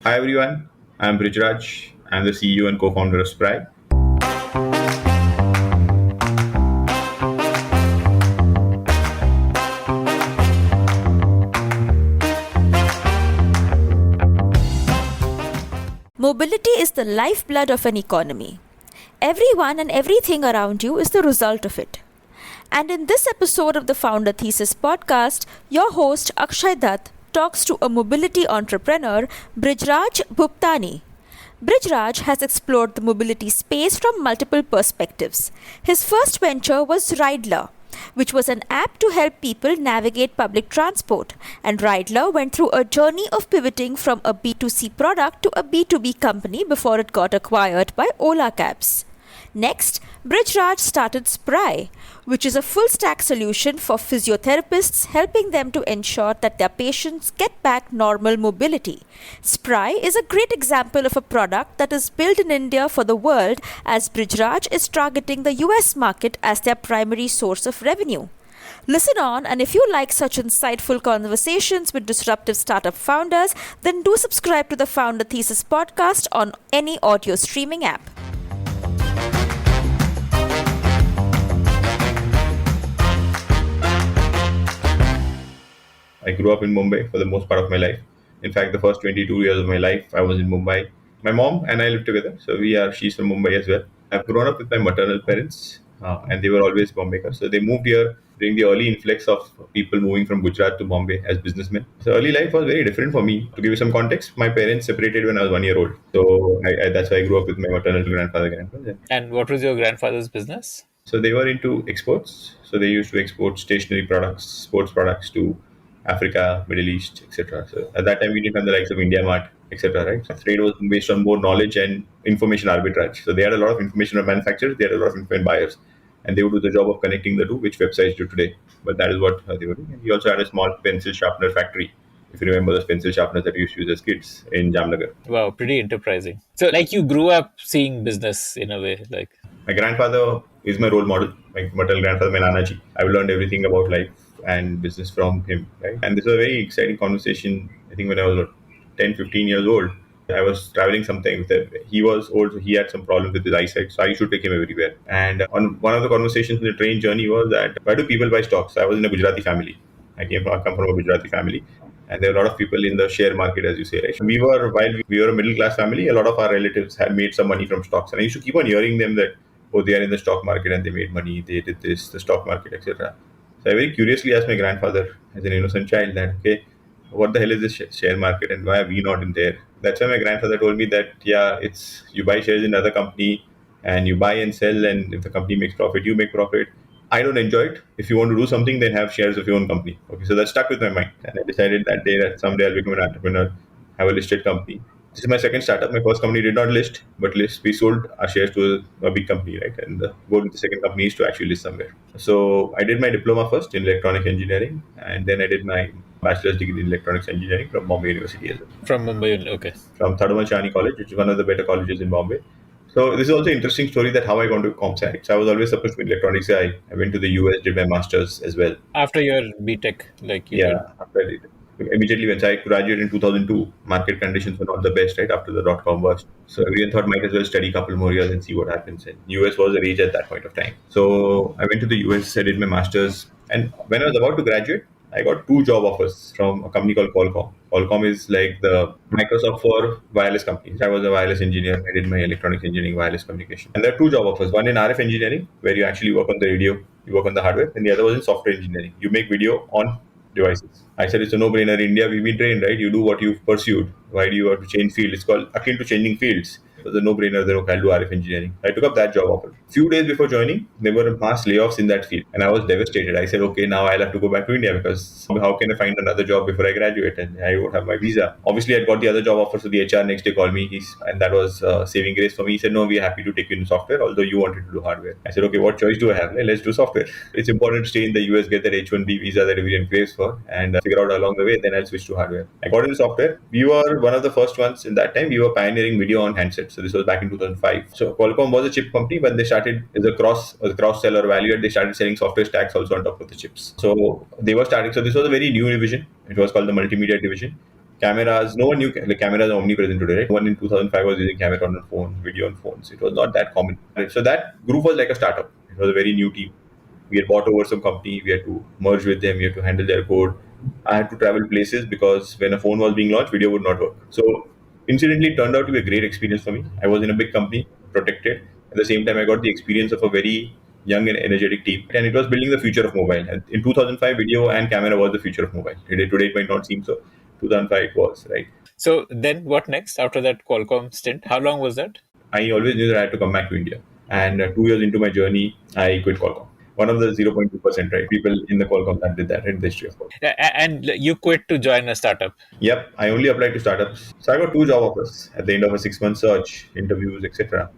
Hi everyone, I'm Brijraj. I'm the CEO and co-founder of Spry. Mobility is the lifeblood of an economy. Everyone and everything around you is the result of it. And in this episode of the Founder Thesis podcast, your host Akshay Dutt talks to a mobility entrepreneur, Brijraj Bhuptani. Brijraj has explored the mobility space from multiple perspectives. His first venture was Ridlr, which was an app to help people navigate public transport. And Ridlr went through a journey of pivoting from a B2C product to a B2B company before it got acquired by Ola Cabs. Next, Brijraj started Spry, which is a full stack solution for physiotherapists, helping them to ensure that their patients get back normal mobility. Spry is a great example of a product that is built in India for the world, as Brijraj is targeting the US market as their primary source of revenue. Listen on, and if you like such insightful conversations with disruptive startup founders, then do subscribe to the Founder Thesis podcast on any audio streaming app. I grew up in Mumbai for the most part of my life. In fact, the first 22 years of my life, I was in Mumbai. My mom and I live together, so she's from Mumbai as well. I've grown up with my maternal parents, and they were always Bombaykers. So they moved here during the early influx of people moving from Gujarat to Bombay as businessmen. So early life was very different for me. To give you some context, my parents separated when I was 1 year old. So that's why I grew up with my maternal grandfather. And what was your grandfather's business? So they were into exports. So they used to export stationery products, sports products to Africa, Middle East, etc. So at that time, we didn't have the likes of India Mart, etc. Right? So trade was based on more knowledge and information arbitrage. So they had a lot of information on manufacturers, they had a lot of information buyers, and they would do the job of connecting the two, which websites do today. But that is what they were doing. And he also had a small pencil sharpener factory. If you remember those pencil sharpeners that we used to use as kids in Jamnagar. Wow, pretty enterprising. So, like, you grew up seeing business in a way, like. My grandfather is my role model. My maternal grandfather, my Nanaji. I've learned everything about life and business from him. Right? And this was a very exciting conversation. I think when I was 10, 15 years old, I was traveling sometime with him. He was old, so he had some problems with his eyesight. So I used to take him everywhere. And on one of the conversations in the train journey was that why do people buy stocks? I was in a Gujarati family. I come from a Gujarati family. And there are a lot of people in the share market, as you say, right? While we were a middle class family, a lot of our relatives had made some money from stocks. And I used to keep on hearing them that, oh, they are in the stock market and they made money, they did this, the stock market, etc. So I very curiously asked my grandfather, as an innocent child, that, okay, what the hell is this share market and why are we not in there? That's why my grandfather told me that, yeah, it's you buy shares in another company and you buy and sell, and if the company makes profit, you make profit. I don't enjoy it. If you want to do something, then have shares of your own company. Okay, so that stuck with my mind, and I decided that day that someday I'll become an entrepreneur, have a listed company. This is my second startup. My first company did not list, but we sold our shares to a big company, right? And the goal with the second company is to actually list somewhere. So I did my diploma first in electronic engineering, and then I did my bachelor's degree in electronics engineering from Bombay University as well, From Mumbai, okay. from Chani College, which is one of the better colleges in Bombay. So this is also an interesting story that how I got to comp science. I was always supposed to be an electronics guy. I went to the US, did my masters as well. After your BTech, like you did. Yeah, after I did. Immediately when I graduated in 2002, market conditions were not the best, right, after the dot-com burst. So everyone thought might as well study a couple more years and see what happens. And US was a rage at that point of time. So I went to the US, I did my masters. And when I was about to graduate, I got two job offers from a company called Qualcomm. Qualcomm is like the Microsoft for wireless companies. I was a wireless engineer. I did my electronics engineering, wireless communication. And there are two job offers. One in RF engineering, where you actually work on the radio, you work on the hardware. And the other was in software engineering. You make video on devices. I said it's a no-brainer. In India, we've been trained, right? You do what you've pursued. Why do you have to change field? It's called akin to changing fields. It was a no-brainer. Then okay, I'll do RF engineering. I took up that job offer. Few days before joining, there were mass layoffs in that field, and I was devastated. I said, okay, now I'll have to go back to India because how can I find another job before I graduate? And I won't have my visa. Obviously, I got the other job offer, so the HR next day called me, and that was saving grace for me. He said, no, we're happy to take you in software, although you wanted to do hardware. I said, okay, what choice do I have? Let's do software. It's important to stay in the US, get that H-1B visa that everyone craves for, and figure out along the way. Then I'll switch to hardware. I got into software. We were one of the first ones in that time. We were pioneering video on handsets. So this was back in 2005. So Qualcomm was a chip company, but they started as a cross seller value add. They started selling software stacks also on top of the chips. So they were starting. So this was a very new division. It was called the multimedia division. Cameras, no one knew cameras are omnipresent today, right? No one in 2005 was using camera on a phone, video on phones. It was not that common. So that group was like a startup. It was a very new team. We had bought over some company. We had to merge with them. We had to handle their code. I had to travel places because when a phone was being launched, video would not work. So incidentally, it turned out to be a great experience for me. I was in a big company, protected. At the same time, I got the experience of a very young and energetic team, and it was building the future of mobile. And in 2005, video and camera was the future of mobile. Today it might not seem so. 2005 it was, right? So then what next after that Qualcomm stint? How long was that? I always knew that I had to come back to India. And 2 years into my journey, I quit Qualcomm. One of the 0.2%, right? People in the Qualcomm that did that in the history of Qualcomm. And you quit to join a startup. Yep, I only applied to startups. So I got two job offers at the end of a 6 month search, interviews, etc.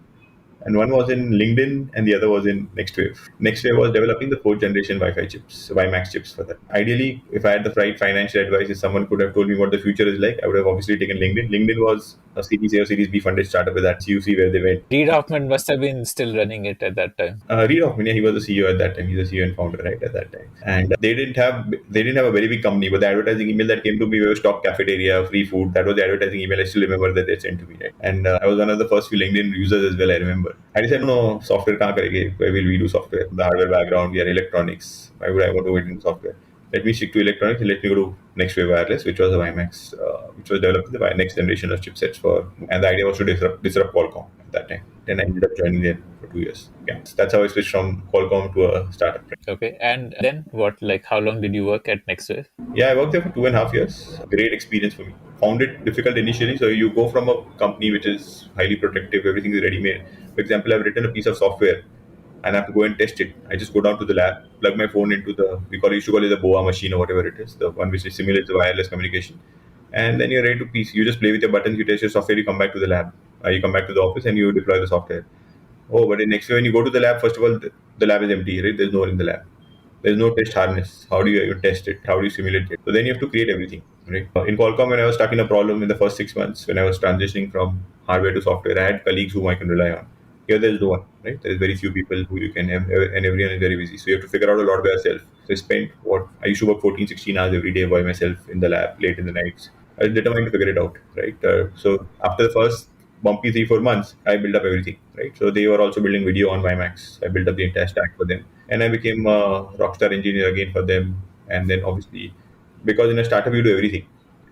And one was in LinkedIn and the other was in Nextwave. Nextwave was developing the fourth generation Wi-Fi chips, WiMAX chips for that. Ideally, if I had the right financial advice, if someone could have told me what the future is like, I would have obviously taken LinkedIn. LinkedIn was a Series A or Series B funded startup with that CUC where they went. Reid Hoffman must have been still running it at that time. Reid Hoffman, yeah, he was the CEO at that time. He's the CEO and founder, right, at that time. And they didn't have a very big company, but the advertising email that came to me was stock cafeteria, free food. That was the advertising email. I still remember that they sent to me, right? And I was one of the first few LinkedIn users as well. I remember. I decided, no, software kahan karenge? Where will we do software? The hardware background, we are electronics. Why would I want to go into software? Let me stick to electronics and let me go to Nextwave Wireless, which was a WiMAX, which was developing the next generation of chipsets for, and the idea was to disrupt Qualcomm at that time. Then I ended up joining them for 2 years. Yeah, so that's how I switched from Qualcomm to a startup. Okay. And then what? Like, how long did you work at Nextwave? Yeah, I worked there for 2.5 years. Great experience for me. Found it difficult initially. So you go from a company which is highly protective, everything is ready made. For example, I've written a piece of software and I have to go and test it. I just go down to the lab, plug my phone into used to call it the BOA machine or whatever it is, the one which simulates the wireless communication. And then you're ready to piece. You just play with your buttons, you test your software, you come back to the lab. You come back to the office and you deploy the software. Oh, but in next when you go to the lab, first of all, the lab is empty, right? There's no one in the lab. There's no test harness. How do you even test it? How do you simulate it? So then you have to create everything, right? In Qualcomm, when I was stuck in a problem in the first 6 months, when I was transitioning from hardware to software, I had colleagues whom I can rely on. Here, there's no one, right? There's very few people who you can have, and everyone is very busy. So you have to figure out a lot by yourself. So I spent I used to work 14, 16 hours every day by myself in the lab, late in the nights. I was determined to figure it out, right? So after the first bumpy 3, 4 months, I built up everything, right? So they were also building video on WiMAX. I built up the entire stack for them, and I became a rockstar engineer again for them. And then obviously, because in a startup you do everything.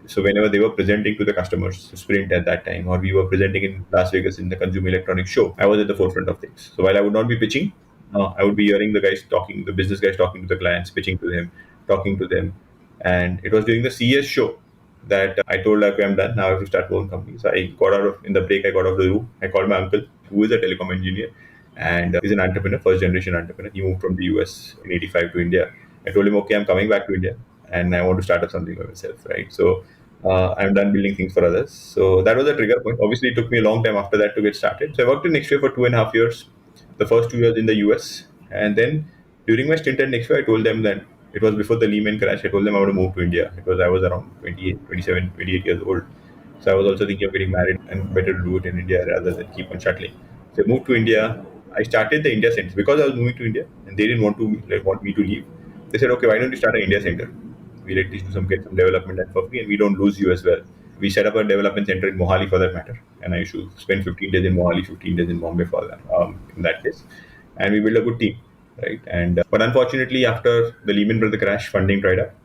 So whenever they were presenting to the customers, Sprint at that time, or we were presenting in Las Vegas in the Consumer Electronics Show, I was at the forefront of things. So while I would not be pitching, I would be hearing the guys talking, the business guys talking to the clients, pitching to them, talking to them. And it was during the CES show that I told, okay, I'm done. Now I have to start my own company. So I got out of, in the break, I got out of the room. I called my uncle, who is a telecom engineer and he's an entrepreneur, first generation entrepreneur. He moved from the US in 85 to India. I told him, okay, I'm coming back to India and I want to start up something by myself, right? So I'm done building things for others. So that was a trigger point. Obviously, it took me a long time after that to get started. So I worked in Nextwave for 2.5 years, the first 2 years in the US. And then during my stint at Nextwave, I told them that it was before the Lehman crash. I told them I want to move to India because I was around 28, 27, 28 years old. So I was also thinking of getting married and better to do it in India rather than keep on shuttling. So I moved to India. I started the India Center because I was moving to India and they didn't want me to leave. They said, okay, why don't you start an India Center? We let you get some development done for free and we don't lose you as well. We set up a development center in Mohali for that matter. And I used to spend 15 days in Mohali, 15 days in Bombay for that, in that case. And we built a good team, right? And but unfortunately, after the Lehman Brothers crash, funding dried up.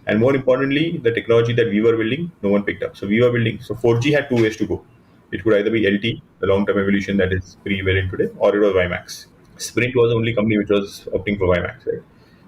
And more importantly, the technology that we were building, no one picked up. So we were building. So 4G had two ways to go. It could either be LT, the long-term evolution that is prevalent today, or it was WiMAX. Sprint was the only company which was opting for WiMAX, right?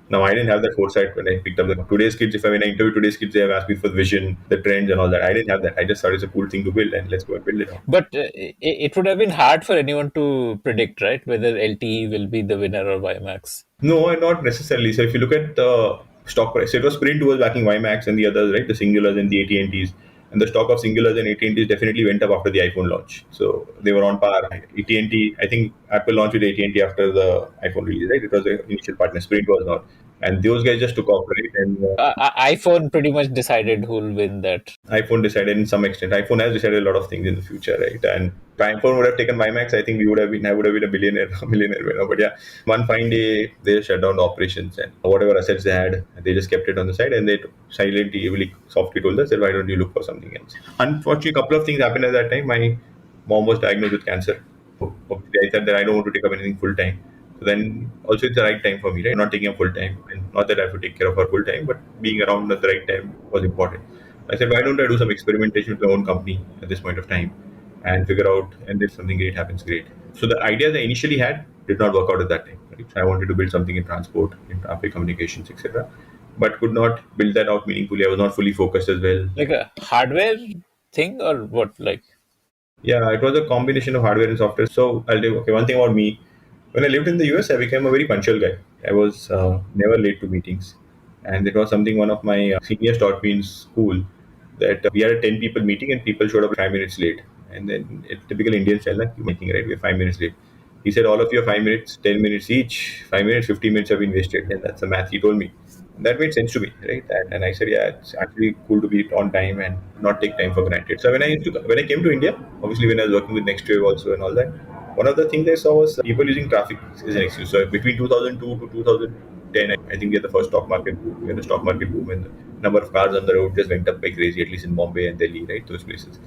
Now I didn't have that foresight when I picked up today's kids. When I interview today's kids, they have asked me for the vision, the trends, and all that. I didn't have that. I just thought it's a cool thing to build, and let's go and build it out. But it would have been hard for anyone to predict, right? Whether LTE will be the winner or WiMAX. No, not necessarily. So if you look at the stock price, so it was Sprint who was backing WiMAX and the others, right? The Singulars and the AT&Ts. And the stock of Singulars and AT&Ts definitely went up after the iPhone launch. So they were on par. AT&T, I think Apple launched with AT&T after the iPhone release, right? It was the initial partner. Sprint was not. and those guys just took off, right? And iPhone pretty much decided who'll win that. iPhone decided in some extent. iPhone has decided a lot of things in the future, right? And if iPhone would have taken my max, I think we would have been. I would have been a billionaire, a millionaire winner. But yeah, one fine day they shut down the operations and whatever assets they had, they just kept it on the side and they silently, really softly told us that why don't you look for something else? Unfortunately, a couple of things happened at that time. My mom was diagnosed with cancer. Obviously, I said that I don't want to take up anything full time. So then also it's the right time for me, right? Not taking up full time. And not that I have to take care of her full time, but being around at the right time was important. I said, why don't I do some experimentation with my own company at this point of time and figure out, and if something great happens, great. So the idea that I initially had did not work out at that time. Right? So I wanted to build something in transport, in traffic communications, etc. But could not build that out meaningfully. I was not fully focused as well. Like a hardware thing or what? Like, Yeah, it was a combination of hardware and software. So I'll do okay. One thing about me, when I lived in the US, I became a very punctual guy. I was never late to meetings, and it was something one of my seniors taught me in school that we had a 10 people meeting and people showed up 5 minutes late. And then it's typical Indian style, like you making right, we're 5 minutes late. He said, all of you are 5 minutes, 10 minutes each, 5 minutes, 15 minutes have been wasted, and that's the math he told me. That made sense to me, right? And I said, yeah, it's actually cool to be on time and not take time for granted. So when I came to India, obviously when I was working with Nextwave also and all that, one of the things I saw was people using traffic as an excuse. So between 2002 to 2010, I think we had the first stock market boom. We had the stock market boom, and the number of cars on the road just went up like crazy, at least in Bombay and Delhi, right? Those places.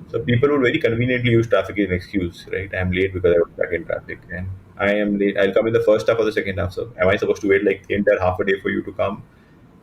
So people would very conveniently use traffic as an excuse, right? I'm late because I was stuck in traffic, and I am late. I'll come in the first half or the second half. So am I supposed to wait like the entire half a day for you to come?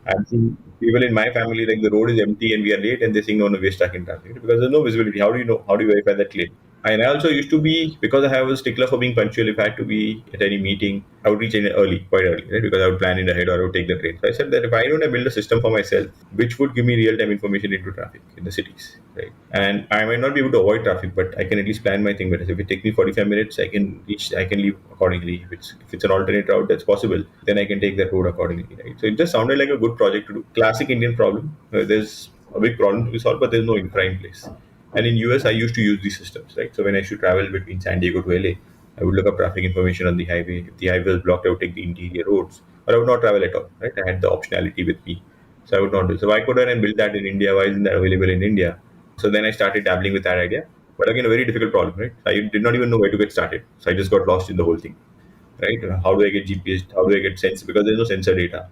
I've seen people in my family, like the road is empty and we are late, and they think, no, no, we're stuck in traffic because there's no visibility. How do you know? How do you verify that claim? And I also used to be, because I have a stickler for being punctual, if I had to be at any meeting, I would reach in early, quite early, right? Because I would plan it ahead or I would take the train. So I said that if I don't build a system for myself, which would give me real time information into traffic in the cities, right? And I might not be able to avoid traffic, but I can at least plan my thing better. So if it takes me 45 minutes, I can leave accordingly. If it's an alternate route that's possible, then I can take that road accordingly, right? So it just sounded like a good project to do. Classic Indian problem. There's a big problem to be solved, but there's no infra in place. And in US, I used to use these systems, right? So when I should travel between San Diego to LA, I would look up traffic information on the highway. If the highway was blocked, I would take the interior roads, or I would not travel at all, right? I had the optionality with me, so I would not do. So why couldn't I build that in India? Why isn't that available in India? So then I started dabbling with that idea, but again, a very difficult problem, right? I did not even know where to get started, so I just got lost in the whole thing, right? How do I get GPS? How do I get sense? Because there's no sensor data.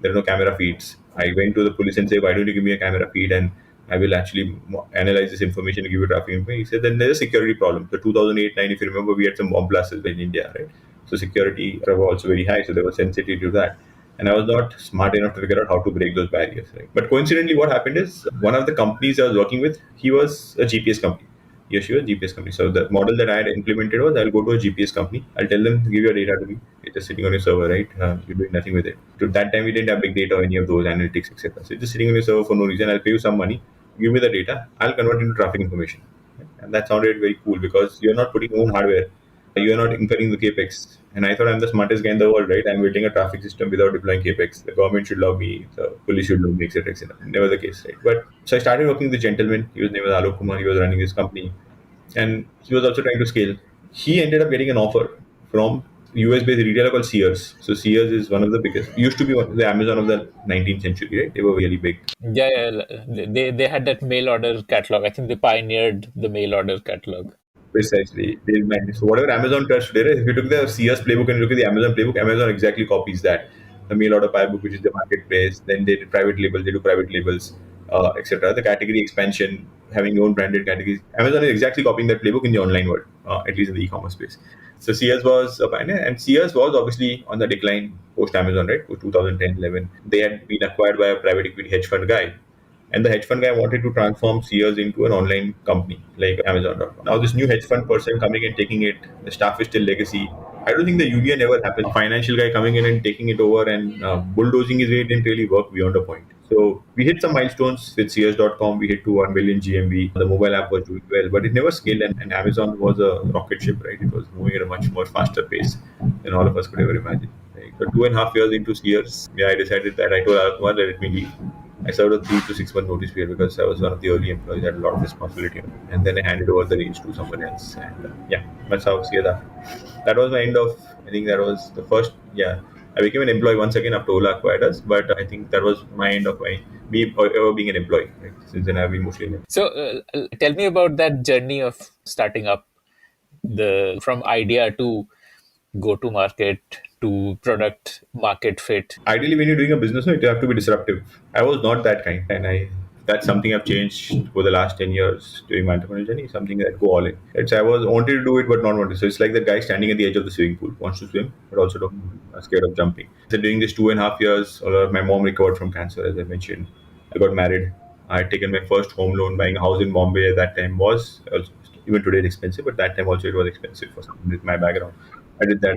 There are no camera feeds. I went to the police and say, why don't you give me a camera feed and I will actually analyze this information and give you traffic information. He said, then there's a security problem. So 2008-9, if you remember, we had some bomb blasts in India, right? So security was also very high. So they were sensitive to that. And I was not smart enough to figure out how to break those barriers, right? But coincidentally, what happened is one of the companies I was working with, he was a GPS company. Yes, you a GPS company. So the model that I had implemented was I'll go to a GPS company. I'll tell them give your data to me. It's just sitting on your server, right? You're doing nothing with it. To that time, we didn't have big data or any of those analytics, etc. So it's just sitting on your server for no reason. I'll pay you some money. Give me the data. I'll convert it into traffic information. And that sounded very cool because you're not putting your own hardware. You're not incurring the capex. And I thought I'm the smartest guy in the world, right? I'm building a traffic system without deploying capex. The government should love me. The police should love me, etc., etc. Never the case, right? But so I started working with the gentleman. His name was Alok Kumar. He was running this company and he was also trying to scale. He ended up getting an offer from US-based retailer called Sears. So Sears is one of the biggest. Used to be the Amazon of the 19th century, right? They were really big. yeah, they had that mail order catalog. I think they pioneered the mail order catalog. Precisely. So whatever Amazon does today, right? If you took the Sears playbook and you look at the Amazon playbook, Amazon exactly copies that. The mail order playbook, which is the marketplace, then they did private labels, they do private labels, etc. The category expansion, having your own branded categories. Amazon is exactly copying that playbook in the online world, at least in the e-commerce space. So Sears was a pioneer, and Sears was obviously on the decline post Amazon, right? Post 2010, 11. They had been acquired by a private equity hedge fund guy, and the hedge fund guy wanted to transform Sears into an online company like Amazon.com. Now, this new hedge fund person coming and taking it, the staff is still legacy. I don't think the union ever happened. A financial guy coming in and taking it over and bulldozing his way didn't really work beyond a point. So we hit some milestones with Sears.com. We hit to 1 million GMV. The mobile app was doing well, but it never scaled. And Amazon was a rocket ship, right? It was moving at a much more faster pace than all of us could ever imagine. Right? So 2.5 years into Sears, yeah, I decided that I told Alkumar, let me leave. I served a 3 to 6 month notice period because I was one of the early employees. I had a lot of responsibility, and then I handed over the reins to someone else. And yeah, that's how see that. That was my end of. I think that was the first. Yeah, I became an employee once again after Ola acquired us, but I think that was my end of my me ever being an employee. Right? Since then, I've been mostly an employee. So tell me about that journey of starting up, the from idea to go to market to product market fit. Ideally, when you're doing a business, no, you have to be disruptive. I was not that kind, and I that's something I've changed over the last 10 years during my entrepreneurial journey. Something that go all in. It's I was wanted to do it, but not wanted. So it's like the guy standing at the edge of the swimming pool, wants to swim, but also don't scared of jumping. So during this 2.5 years, my mom recovered from cancer, as I mentioned. I got married. I had taken my first home loan. Buying a house in Bombay at that time was also, even today it's expensive, but that time also it was expensive for someone with my background. I did that.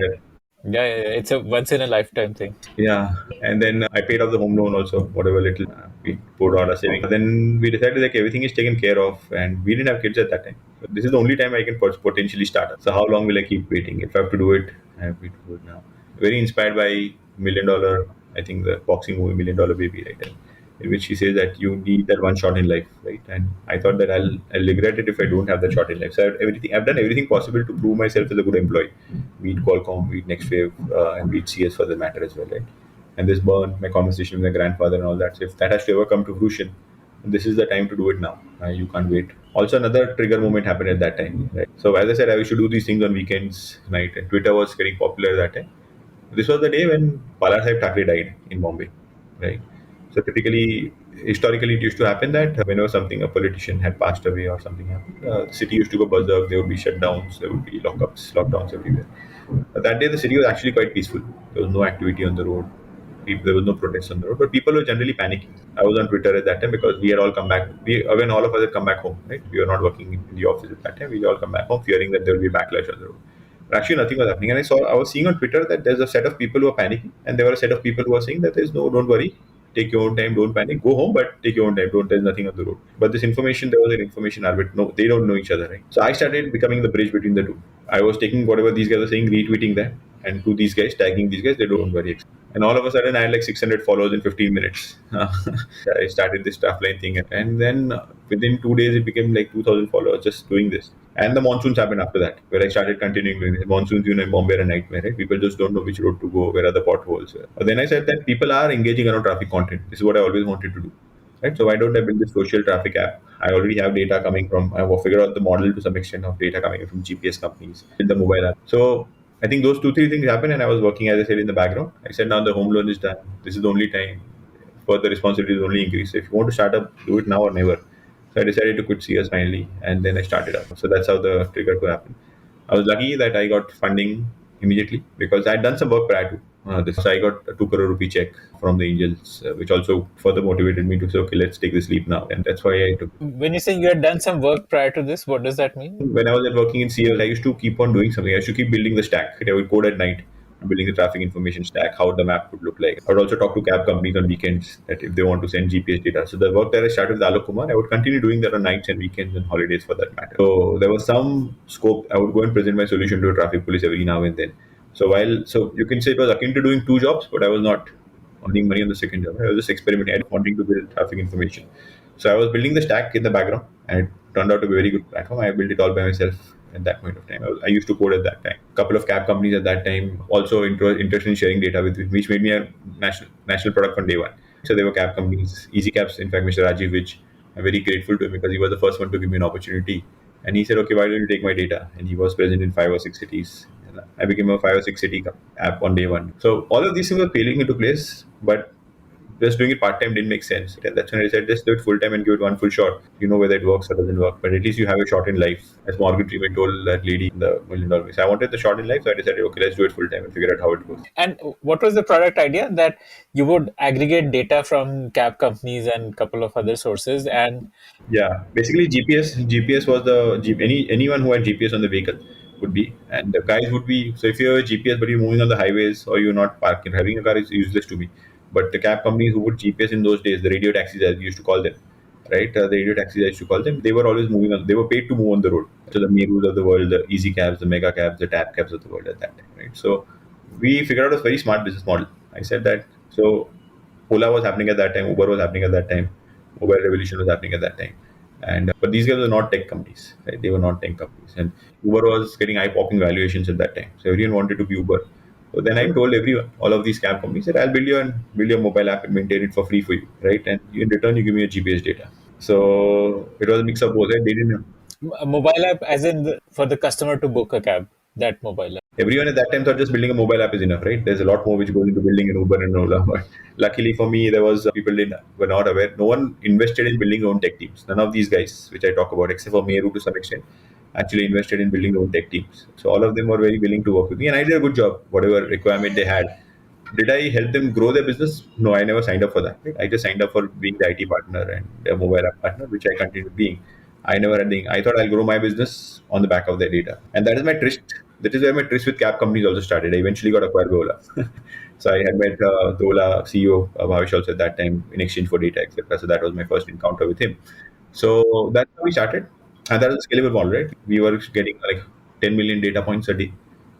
Yeah, yeah, yeah. It's a once in a lifetime thing. Yeah, and then I paid off the home loan also, whatever little we poured out our savings. Then we decided like everything is taken care of, and we didn't have kids at that time. So this is the only time I can potentially start. So how long will I keep waiting? If I have to do it, I have to do it now. Very inspired by Million Dollar, I think the boxing movie Million Dollar Baby, right? In which he says that you need that one shot in life, right? And I thought that I'll regret it if I don't have that shot in life. So I've done everything possible to prove myself as a good employee. Be it Qualcomm, be it Nextwave, and be it CS for the matter as well, right? And this burn, my conversation with my grandfather and all that. So if that has to ever come to fruition, this is the time to do it now. You can't wait. Also, another trigger moment happened at that time. Right? So as I said, I used to do these things on weekends, night, and Twitter was getting popular at that time. This was the day when Bala Sahib Thackeray died in Bombay, right? So typically, historically, it used to happen that whenever something, a politician had passed away or something happened, the city used to go berserk. There would be shutdowns, there would be lockups, lockdowns everywhere. But that day, the city was actually quite peaceful. There was no activity on the road. There was no protests on the road, but people were generally panicking. I was on Twitter at that time because we had all come back. When all of us had come back home, right? We were not working in the office at that time. We all come back home, fearing that there will be backlash on the road. But actually, nothing was happening. And I was seeing on Twitter that there's a set of people who are panicking, and there were a set of people who are saying that there's no, don't worry, take your own time, don't panic, go home, but take your own time, don't, there's nothing on the road. But this information, there was an information arbit, no, they don't know each other, right? So I started becoming the bridge between the two. I was taking whatever these guys are saying, retweeting that, and to these guys, tagging these guys, they don't worry. And all of a sudden, I had like 600 followers in 15 minutes. I started this stuff line thing, and then within 2 days, it became like 2,000 followers just doing this. And the monsoons happened after that, where I started continuing doing it. Monsoons, in Bombay are a nightmare, right? People just don't know which road to go, where are the potholes. But then I said that people are engaging around traffic content. This is what I always wanted to do. Right? So why don't I build this social traffic app? I already have data coming from, I've figured out the model to some extent of data coming from GPS companies, build the mobile app. So I think those two, three things happened, and I was working, as I said, in the background. I said, now the home loan is done. This is the only time. Further responsibilities only increase. So if you want to start up, do it now or never. So I decided to quit CS finally, and then I started up. So that's how the trigger to happen. I was lucky that I got funding immediately because I had done some work prior to this. So I got a 2 crore rupee check from the angels, which also further motivated me to say, okay, let's take this leap now. And that's why I took. When you say you had done some work prior to this, what does that mean? When I was working in CL, I used to keep on doing something. I used to keep building the stack. I would code at night, building the traffic information stack, how the map would look like. I would also talk to cab companies on weekends that if they want to send GPS data. So the work that I started with Alok Kumar, I would continue doing that on nights and weekends and holidays for that matter. So there was some scope. I would go and present my solution to a traffic police every now and then. So you can say it was akin to doing two jobs, but I was not earning money on the second job. I was just experimenting and wanting to build traffic information. So I was building the stack in the background, and it turned out to be a very good platform. I built it all by myself at that point of time. I used to code at that time. A couple of cab companies at that time also interested in sharing data with me, which made me a national product from day one. So there were cab companies, Easy Cabs. In fact, Mr. Rajiv, which I'm very grateful to him because he was the first one to give me an opportunity. And he said, okay, why don't you take my data? And he was present in 5 or 6 cities. And I became a 5 or 6 city app on day one. So all of these things were falling into place, but just doing it part time didn't make sense. And that's when I said, just do it full time and give it one full shot. You know whether it works or doesn't work, but at least you have a shot in life. As Morgan Freeman told that lady in the $1 million race, I wanted the shot in life, so I decided, okay, let's do it full time and figure out how it goes. And what was the product idea? That you would aggregate data from cab companies and a couple of other sources, and Yeah, basically GPS was the anyone who had GPS on the vehicle would be, and the guys would be. So if you have a GPS but you're moving on the highways or you're not parking, having a car is useless to me. But the cab companies who would GPS in those days, the radio taxis as we used to call them, right? The radio taxis I used to call them, they were always moving on. They were paid to move on the road. So the Merus of the world, the Easy Cabs, the Mega Cabs, the Tap Cabs of the world at that time, right? So we figured out a very smart business model. I said that. So Ola was happening at that time, Uber was happening at that time, mobile revolution was happening at that time. And but these guys were not tech companies, right? They were not tech companies, and Uber was getting eye-popping valuations at that time. So everyone wanted to be Uber. So then I told everyone, all of these scam companies, that I'll build your mobile app and maintain it for free for you, right? And in return, you give me your GPS data. So it was a mix of both. Right? They didn't. A mobile app, as in for the customer to book a cab. That mobile app. Everyone at that time thought just building a mobile app is enough, right? There's a lot more which goes into building an Uber and Ola. But luckily for me, there was people were not aware. No one invested in building their own tech teams. None of these guys, which I talk about, except for Meru to some extent, actually invested in building their own tech teams. So all of them were very willing to work with me, and I did a good job, whatever requirement they had. Did I help them grow their business? No, I never signed up for that. Right? I just signed up for being the IT partner and their mobile app partner, which I continued being. I never had the, I thought I'll grow my business on the back of their data. And that is my tryst. That is where my tryst with cab companies also started. I eventually got acquired by Ola. So I had met the Ola CEO, Bhavish, also at that time in exchange for data, etc. So that was my first encounter with him. So that's how we started. And that was a scalable model, right? We were getting like 10 million data points a day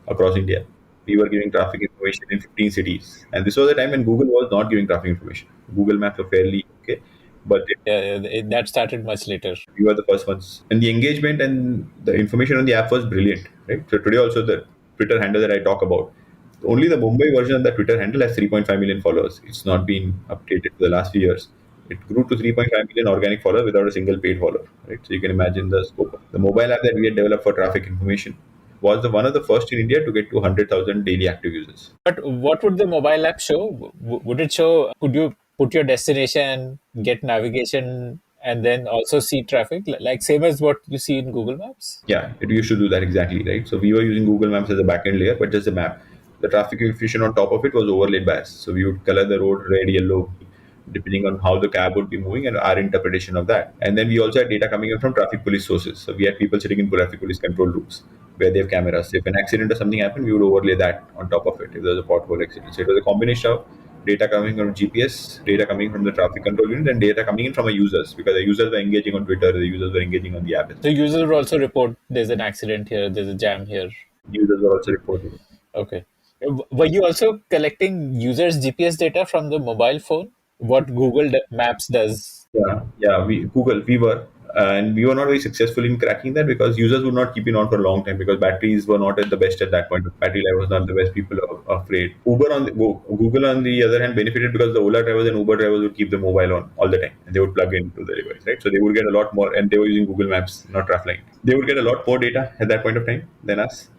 across India. We were giving traffic information in 15 cities. And this was the time when Google was not giving traffic information. Google Maps were fairly okay, but That started much later. we were the first ones. And the engagement and the information on the app was brilliant, right? So today also the Twitter handle that I talk about, only the Mumbai version of the Twitter handle has 3.5 million followers. It's not been updated for the last few years. It grew to 3.5 million organic followers without a single paid follower, right? So you can imagine the scope. The mobile app that we had developed for traffic information was one of the first in India to get to 100,000 daily active users. But what would the mobile app show? Would it show, could you put your destination, get navigation, and then also see traffic? Like same as what you see in Google Maps? Yeah, it used to do that exactly, right? So we were using Google Maps as a backend layer, but just a map. The traffic information on top of it was overlaid by us. So we would color the road red, yellow, depending on how the cab would be moving and our interpretation of that. And then we also had data coming in from traffic police sources. So we had people sitting in traffic police control rooms where they have cameras. If an accident or something happened, we would overlay that on top of it if there was a pothole accident. So it was a combination of data coming from GPS, data coming from the traffic control unit, and data coming in from our users because the users were engaging on Twitter, the users were engaging on the app. So users will also report there's an accident here, there's a jam here. Users were also reporting. Okay. Were you also collecting users' GPS data from the mobile phone? What Google Maps does? Yeah. We were, and we were not very successful in cracking that because users would not keep it on for a long time because batteries were not at the best at that point. Battery life was not the best. People are afraid. Google on the other hand benefited because the Ola drivers and Uber drivers would keep the mobile on all the time and they would plug into the device, right? So they would get a lot more, and they were using Google Maps, not Trafline. They would get a lot more data at that point of time than us.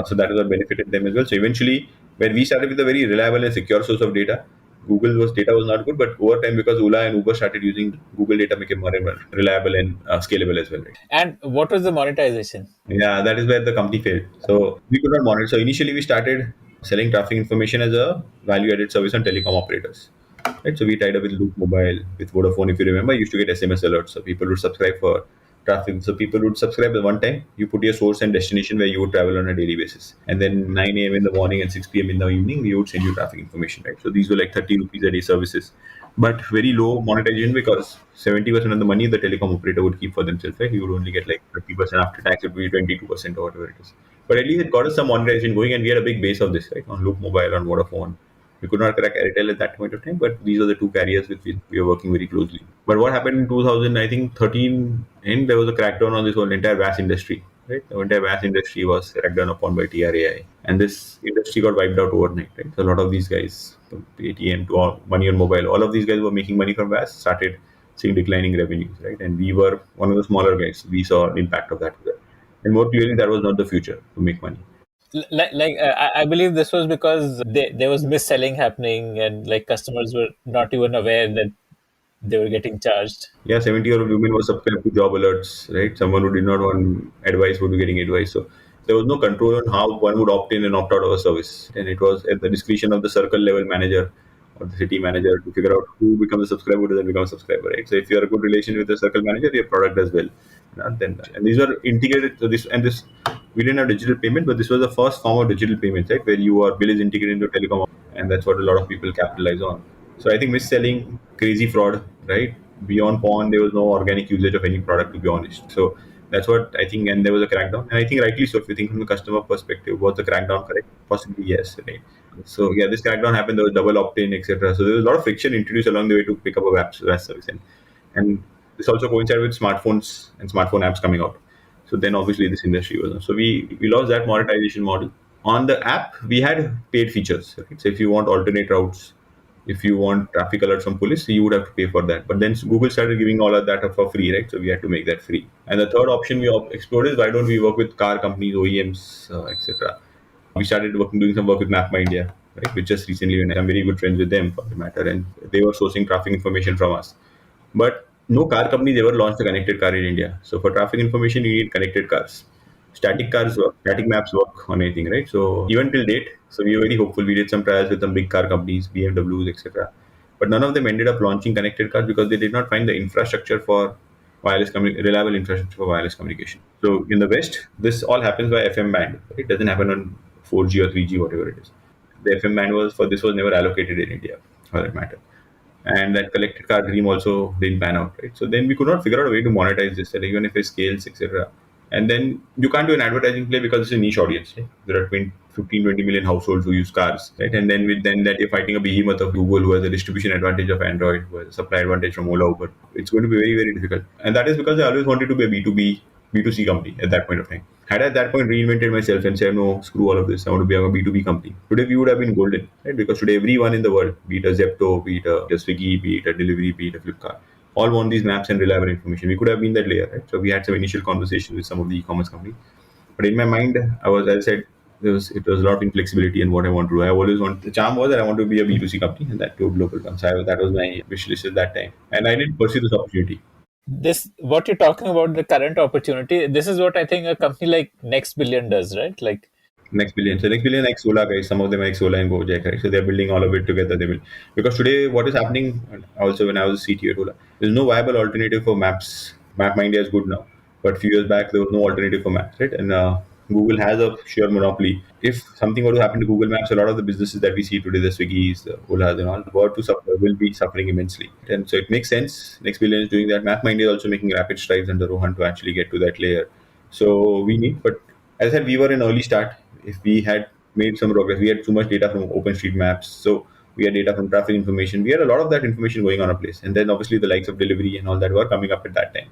So that is what benefited them as well. So eventually, when we started with a very reliable and secure source of data, Google data was not good, but over time, because Ola and Uber started using Google data, became more and more reliable and scalable as well. Right? And what was the monetization? Yeah, that is where the company failed. So we could not monitor. So initially, we started selling traffic information as a value-added service on telecom operators. Right. So we tied up with Loop Mobile, with Vodafone. If you remember, you used to get SMS alerts. So people would subscribe for traffic. So people would subscribe at one time. You put your source and destination where you would travel on a daily basis, and then 9 a.m. in the morning and 6 p.m. in the evening, we would send you traffic information. Right. So these were like 30 rupees a day services, but very low monetization because 70% of the money the telecom operator would keep for themselves. Right. You would only get like 30% after tax. It would be 22% or whatever it is. But at least it got us some monetization going, and we had a big base of this, right, on Loop Mobile, on Vodafone. We could not crack Airtel at that point of time, but these are the two carriers with which we are working very closely. But what happened in 2000, I think 13, and there was a crackdown on this whole entire VAS industry. Right, the entire VAS industry was cracked down upon by TRAI, and this industry got wiped out overnight. Right, so a lot of these guys, from ATM to all, money on mobile, all of these guys were making money from VAS, started seeing declining revenues. Right, and we were one of the smaller guys. We saw the impact of that, and more clearly, that was not the future to make money. I believe this was because there was mis-selling happening and like customers were not even aware that they were getting charged. Yeah, 70-year-old women were subscribed to job alerts, right? Someone who did not want advice would be getting advice. So there was no control on how one would opt in and opt out of a service. And it was at the discretion of the circle level manager or the city manager to figure out who becomes a subscriber, who doesn't become a subscriber, right? So if you have a good relation with the circle manager, your product does well. Then, and these were integrated to this, we didn't have digital payment, but this was the first form of digital payment, right? Where your bill is integrated into telecom, and that's what a lot of people capitalize on. So I think mis-selling, crazy fraud, right? Beyond porn, there was no organic usage of any product, to be honest. So that's what I think, and there was a crackdown, and I think rightly so. If you think from the customer perspective, was the crackdown correct? Possibly yes, right? So yeah, this crackdown happened. There was double opt-in, etc. So there was a lot of friction introduced along the way to pick up a VAS service, and this also coincided with smartphones and smartphone apps coming out. So then obviously this industry was. So we lost that monetization model. On the app, we had paid features. Right? So if you want alternate routes, if you want traffic alerts from police, you would have to pay for that. But then Google started giving all of that for free, right? So we had to make that free. And the third option we explored is, why don't we work with car companies, OEMs, etc. We started doing some work with MapMyIndia, right? Which just recently, and I'm very good friends with them for the matter, and they were sourcing traffic information from us. But no car companies ever launched a connected car in India. So for traffic information, you need connected cars. Static cars work, static maps work on anything, right? So even till date, so we were very hopeful. We did some trials with some big car companies, BMWs, etc. But none of them ended up launching connected cars because they did not find the infrastructure for reliable infrastructure for wireless communication. So in the West, this all happens by FM band. Right? It doesn't happen on 4G or 3G, whatever it is. The FM band was for this was never allocated in India, for that matter. And that collected car dream also didn't pan out, right? So then we could not figure out a way to monetize this, that even if it scales, etc. And then you can't do an advertising play because it's a niche audience. Right? There are 15, 20 million households who use cars, right? And then that you're fighting a behemoth of Google, who has a distribution advantage of Android, who has a supply advantage from Ola, Uber. It's going to be very, very difficult. And that is because I always wanted to be a B2B, B2C company at that point of time. Had I at that point reinvented myself and said, no, screw all of this, I want to be a B2B company, today we would have been golden, right? Because today everyone in the world, be it a Zepto, be it a Swiggy, be it a delivery, be it a Flipkart, all want these maps and reliable information. We could have been that layer, right? So we had some initial conversations with some of the e-commerce companies. But in my mind, as I said, it was a lot of inflexibility in what I want to do. I always want, the charm was that I want to be a B2C company and that to a global company. So that was my wish list at that time. And I did pursue this opportunity. This, what you're talking about, the current opportunity, this is what I think a company like Next Billion does, right? Like, Next billion. So next billion ex Ola guys. Some of them are ex Ola and Gojek, right? So they're building all of it together. They will, because today what is happening, and also when I was CTO at Ola, there's no viable alternative for maps. MapMindia is good now, but a few years back there was no alternative for maps, right? And Google has a sheer monopoly. If something were to happen to Google Maps, a lot of the businesses that we see today, the Swiggies, the Olas, and all, were to suffer, will be suffering immensely. And so it makes sense. Next billion is doing that. MapMindia is also making rapid strides under Rohan to actually get to that layer. So we need, but as I said, we were an early start. If we had made some progress, we had too much data from OpenStreetMaps, so we had data from traffic information. We had a lot of that information going on a place, and then obviously the likes of delivery and all that were coming up at that time.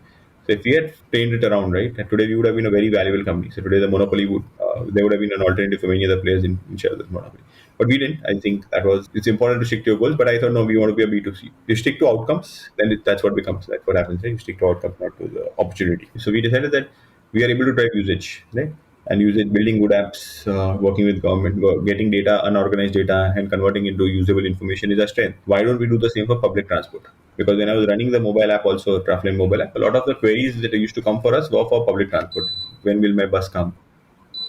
So if we had trained it around right, and today we would have been a very valuable company. So today the monopoly would there would have been an alternative for many other players in share this monopoly. But we didn't. I think that was it's important to stick to your goals. But I thought no, we want to be a B2C. You stick to outcomes, then that's what becomes. That's what happens. Right? You stick to outcomes, not to the opportunity. So we decided that we are able to drive usage, right? And use it, building good apps, working with government, getting data, unorganized data, and converting into usable information is our strength. Why don't we do the same for public transport? Because when I was running the mobile app, also Trafline mobile app, a lot of the queries that used to come for us were for public transport. When will my bus come?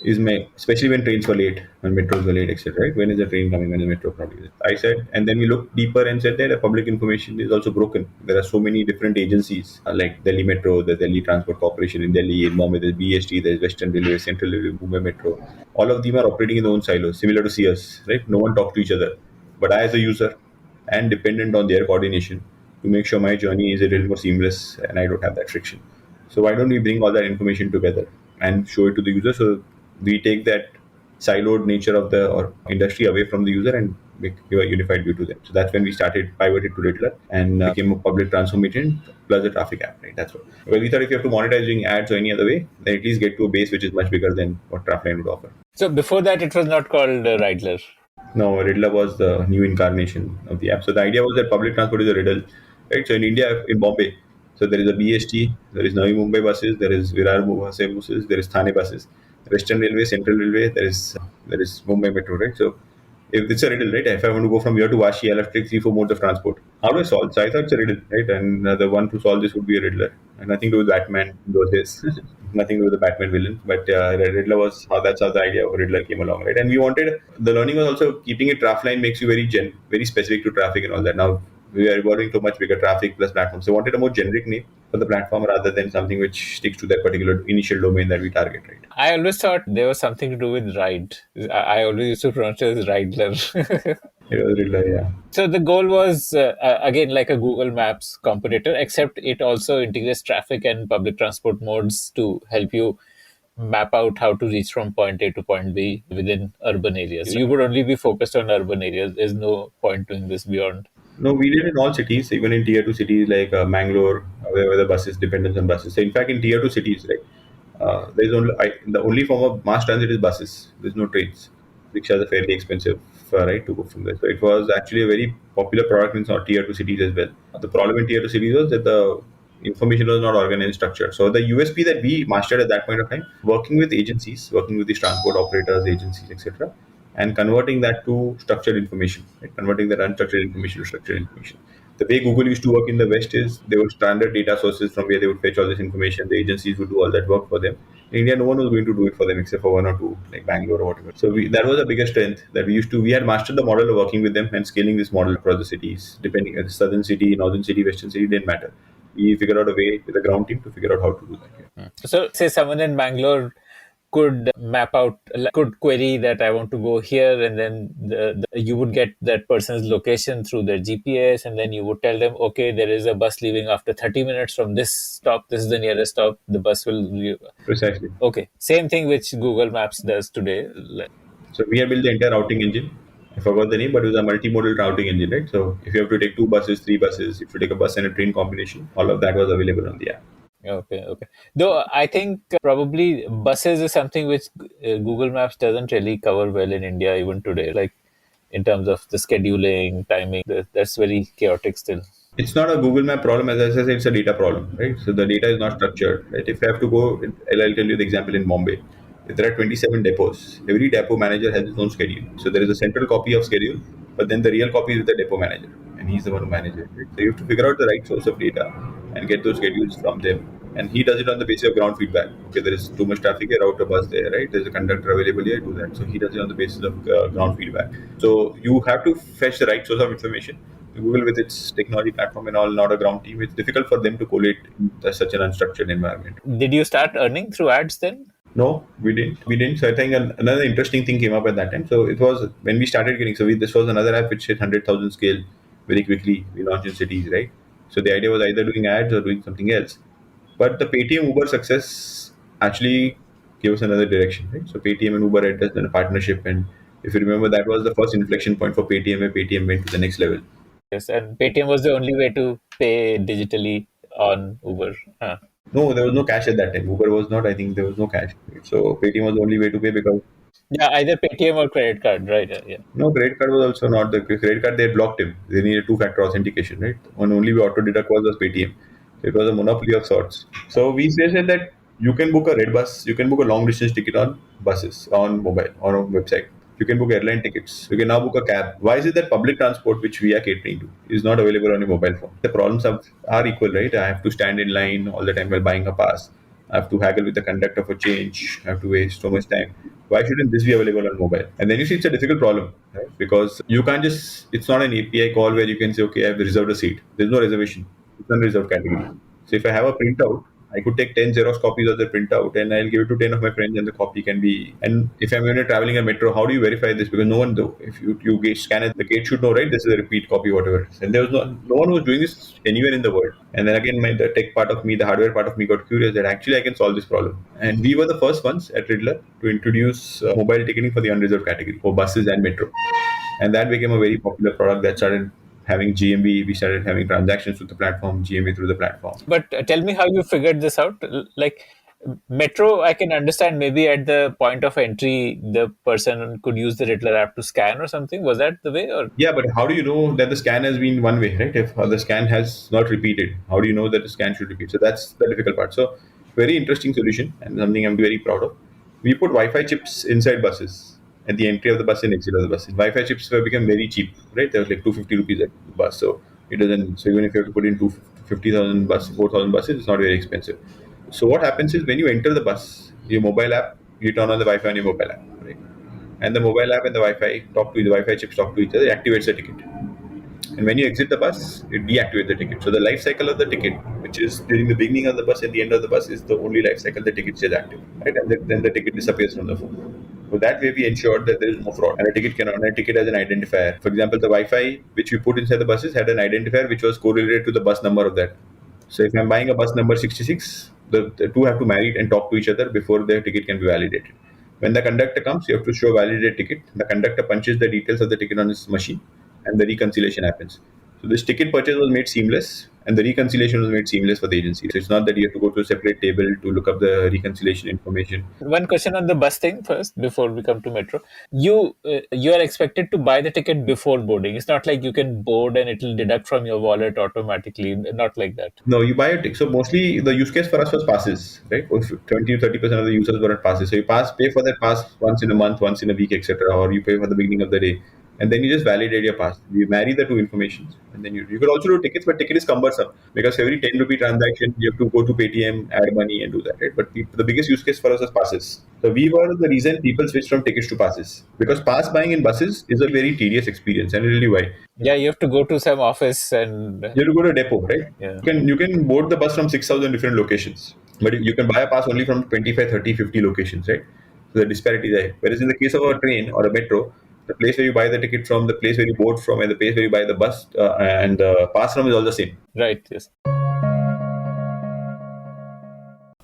Is my especially when trains were late, when metros were late, etc. Right? When is the train coming? When is the metro coming? I said, and then we looked deeper and said that the public information is also broken. There are so many different agencies like Delhi Metro, the Delhi Transport Corporation in Delhi, in Bombay, there's BST, there's Western Railway, Central Railway, Mumbai Metro. All of them are operating in their own silos, similar to CS, right? No one talks to each other. But I, as a user, and dependent on their coordination to make sure my journey is a little more seamless and I don't have that friction. So why don't we bring all that information together and show it to the user, so we take that siloed nature of the or industry away from the user and give a unified view to them. So that's when we started pivoted to Ridlr and became a public transform agent plus a traffic app. Right? That's what. Well, we thought if you have to monetize doing ads or any other way, then at least get to a base which is much bigger than what Trafline would offer. so before that, it was not called Ridlr. No, Ridlr was the new incarnation of the app. So the idea was that public transport is a riddle, right? So in India, in Bombay, so there is a BST, there is Navi Mumbai buses, there is Virar buses, there is Thane buses, Western Railway, Central Railway, there is Mumbai Metro, right? So if it's a riddle, right? If I want to go from here to Vashi, I'll have to take 3, 4 modes of transport. How do I solve? So I thought it's a riddle, right? And the one to solve this would be a Riddler. And nothing to do with Batman in those days. Nothing to do with the Batman villain. But Riddler was that's how the idea of Riddler came along, right? And we wanted the learning was also keeping it Trafline makes you very specific to traffic and all that. Now we are evolving to much bigger traffic plus platform. So we wanted a more generic name for the platform rather than something which sticks to that particular initial domain that we target, right? I always thought there was something to do with ride. I always used to pronounce it as Ridlr. It was Riddler, yeah. So the goal was again like a Google Maps competitor, except it also integrates traffic and public transport modes to help you map out how to reach from point A to point B within urban areas. You would only be focused on urban areas. There's no point doing this beyond. No, we did in all cities, even in tier two cities like Mangalore, where the buses dependence on buses. So in fact, in tier two cities, right, The only form of mass transit is buses. There's no trains. Rickshaws are fairly expensive, right, to go from there. So it was actually a very popular product in some tier two cities as well. The problem in tier two cities was that the information was not organized and structured. So the USP that we mastered at that point of time, working with agencies, working with these transport operators, agencies, etc., and converting that to structured information, right? Converting that unstructured information to structured information. The way Google used to work in the West is there were standard data sources from where they would fetch all this information. The agencies would do all that work for them. In India, no one was going to do it for them except for one or two, like Bangalore or whatever. So that was a bigger strength that we had mastered the model of working with them and scaling this model across the cities, depending on the southern city, northern city, western city, didn't matter. We figured out a way with the ground team to figure out how to do that. Yeah. So, say someone in Bangalore could map out, could query that I want to go here, and then you would get that person's location through their GPS, and then you would tell them, okay, there is a bus leaving after 30 minutes from this stop. This is the nearest stop. The bus will. Precisely. Okay, same thing which Google Maps does today. So we have built the entire routing engine. I forgot the name, but it was a multimodal routing engine, right? So if you have to take two buses, three buses, if you take a bus and a train combination, all of that was available on the app. Okay, okay. Though I think probably buses is something which Google Maps doesn't really cover well in India even today. Like in terms of the scheduling, timing, that's very chaotic still. It's not a Google Map problem, as I said, it's a data problem, right? So the data is not structured, right? If I have to go, I'll tell you the example in Bombay. If there are 27 depots, every depot manager has his own schedule. So there is a central copy of schedule, but then the real copy is with the depot manager, and he's the one who manages it. Right? So you have to figure out the right source of data and get those schedules from them. And he does it on the basis of ground feedback. Okay, there is too much traffic here, route a bus there, right? There's a conductor available here, do that. So he does it on the basis of ground feedback. So you have to fetch the right source of information. Google, with its technology platform and all, not a ground team, it's difficult for them to collate in such an unstructured environment. Did you start earning through ads then? No, we didn't. We didn't. So I think another interesting thing came up at that time. So it was when we started getting. This was another app which hit 100,000 scale very quickly. We launched in cities, right? So the idea was either doing ads or doing something else. But the Paytm Uber success actually gave us another direction, right? So Paytm and Uber had done a partnership, and if you remember, that was the first inflection point for Paytm, where Paytm went to the next level. Yes, and Paytm was the only way to pay digitally on Uber. Huh. No, there was no cash at that time. Uber was not. I think there was no cash. So Paytm was the only way to pay because Yeah, either Paytm or credit card, right? Yeah. no, credit card was also not the credit card. They had blocked him. They needed two-factor authentication, right? One only way auto deduct was Paytm. So it was a monopoly of sorts. So we said that you can book a red bus, you can book a long distance ticket on buses, on mobile, or on website. You can book airline tickets. You can now book a cab. Why is it that public transport, which we are catering to, is not available on your mobile phone? The problems are equal, right? I have to stand in line all the time while buying a pass. I have to haggle with the conductor for change. I have to waste so much time. Why shouldn't this be available on mobile? And then you see it's a difficult problem, right? Because you can't just, it's not an API call where you can say, okay, I've reserved a seat. There's no reservation. It's unreserved category. So if I have a printout, I could take 10 Xerox copies of the printout and I'll give it to 10 of my friends and the copy can be. And if I'm going to traveling a metro, how do you verify this? Because no one, though, if you scan it, the gate should know, right? This is a repeat copy, whatever it is. And there was no one was doing this anywhere in the world. And then again, the tech part of me, the hardware part of me got curious that actually I can solve this problem. And we were the first ones at Ridlr to introduce mobile ticketing for the unreserved category for buses and metro. And that became a very popular product that started having GMV, we started having transactions through the platform, GMV through the platform. But tell me how you figured this out. Like Metro, I can understand maybe at the point of entry, the person could use the Ridlr app to scan or something. Was that the way? Or Yeah, but how do you know that the scan has been one way, right? If the scan has not repeated, how do you know that the scan should repeat? So that's the difficult part. So very interesting solution and something I'm very proud of. We put Wi-Fi chips inside buses at the entry of the bus and exit of the bus. Wi-Fi chips have become very cheap, right? They're like 250 rupees at the bus. So it doesn't. So even if you have to put in 50,000 bus, 4,000 buses, it's not very expensive. So what happens is when you enter the bus, your mobile app, you turn on the Wi-Fi on your mobile app, right? And the mobile app and the Wi-Fi chips talk to each other, it activates the ticket. And when you exit the bus, it deactivates the ticket. So the life cycle of the ticket, which is during the beginning of the bus and the end of the bus, is the only life cycle the ticket is active, right? And then the ticket disappears from the phone. So that way we ensured that there is no fraud. And a ticket has an identifier. For example, the Wi-Fi which we put inside the buses had an identifier which was correlated to the bus number of that. So if I'm buying a bus number 66, the two have to marry it and talk to each other before their ticket can be validated. When the conductor comes, you have to show validated ticket. The conductor punches the details of the ticket on his machine and the reconciliation happens. So this ticket purchase was made seamless And the reconciliation was made seamless for the agency. So it's not that you have to go to a separate table to look up the reconciliation information. One question on the bus thing first before we come to metro. You are expected to buy the ticket before boarding. It's not like you can board and it'll deduct from your wallet automatically. Not like that. No, you buy a ticket. So mostly the use case for us was passes, right? If 20 to 30% of the users were on passes. So you pay for that pass once in a month, once in a week, etc. Or you pay for the beginning of the day. And then you just validate your pass. You marry the two informations. And then you could also do tickets, but ticket is cumbersome because every 10 rupee transaction, you have to go to Paytm, add money, and do that, right? But the biggest use case for us was passes. So we were the reason people switched from tickets to passes because pass buying in buses is a very tedious experience. And really why? Yeah, you have to go to some office and You have to go to a depot, right? yeah. You can board the bus from 6,000 different locations, but you can buy a pass only from 25, 30, 50 locations, right? So the disparity there. Whereas in the case of a train or a metro, the place where you buy the ticket from, the place where you board from, and the place where you buy the bus and the pass from is all the same. Right. Yes.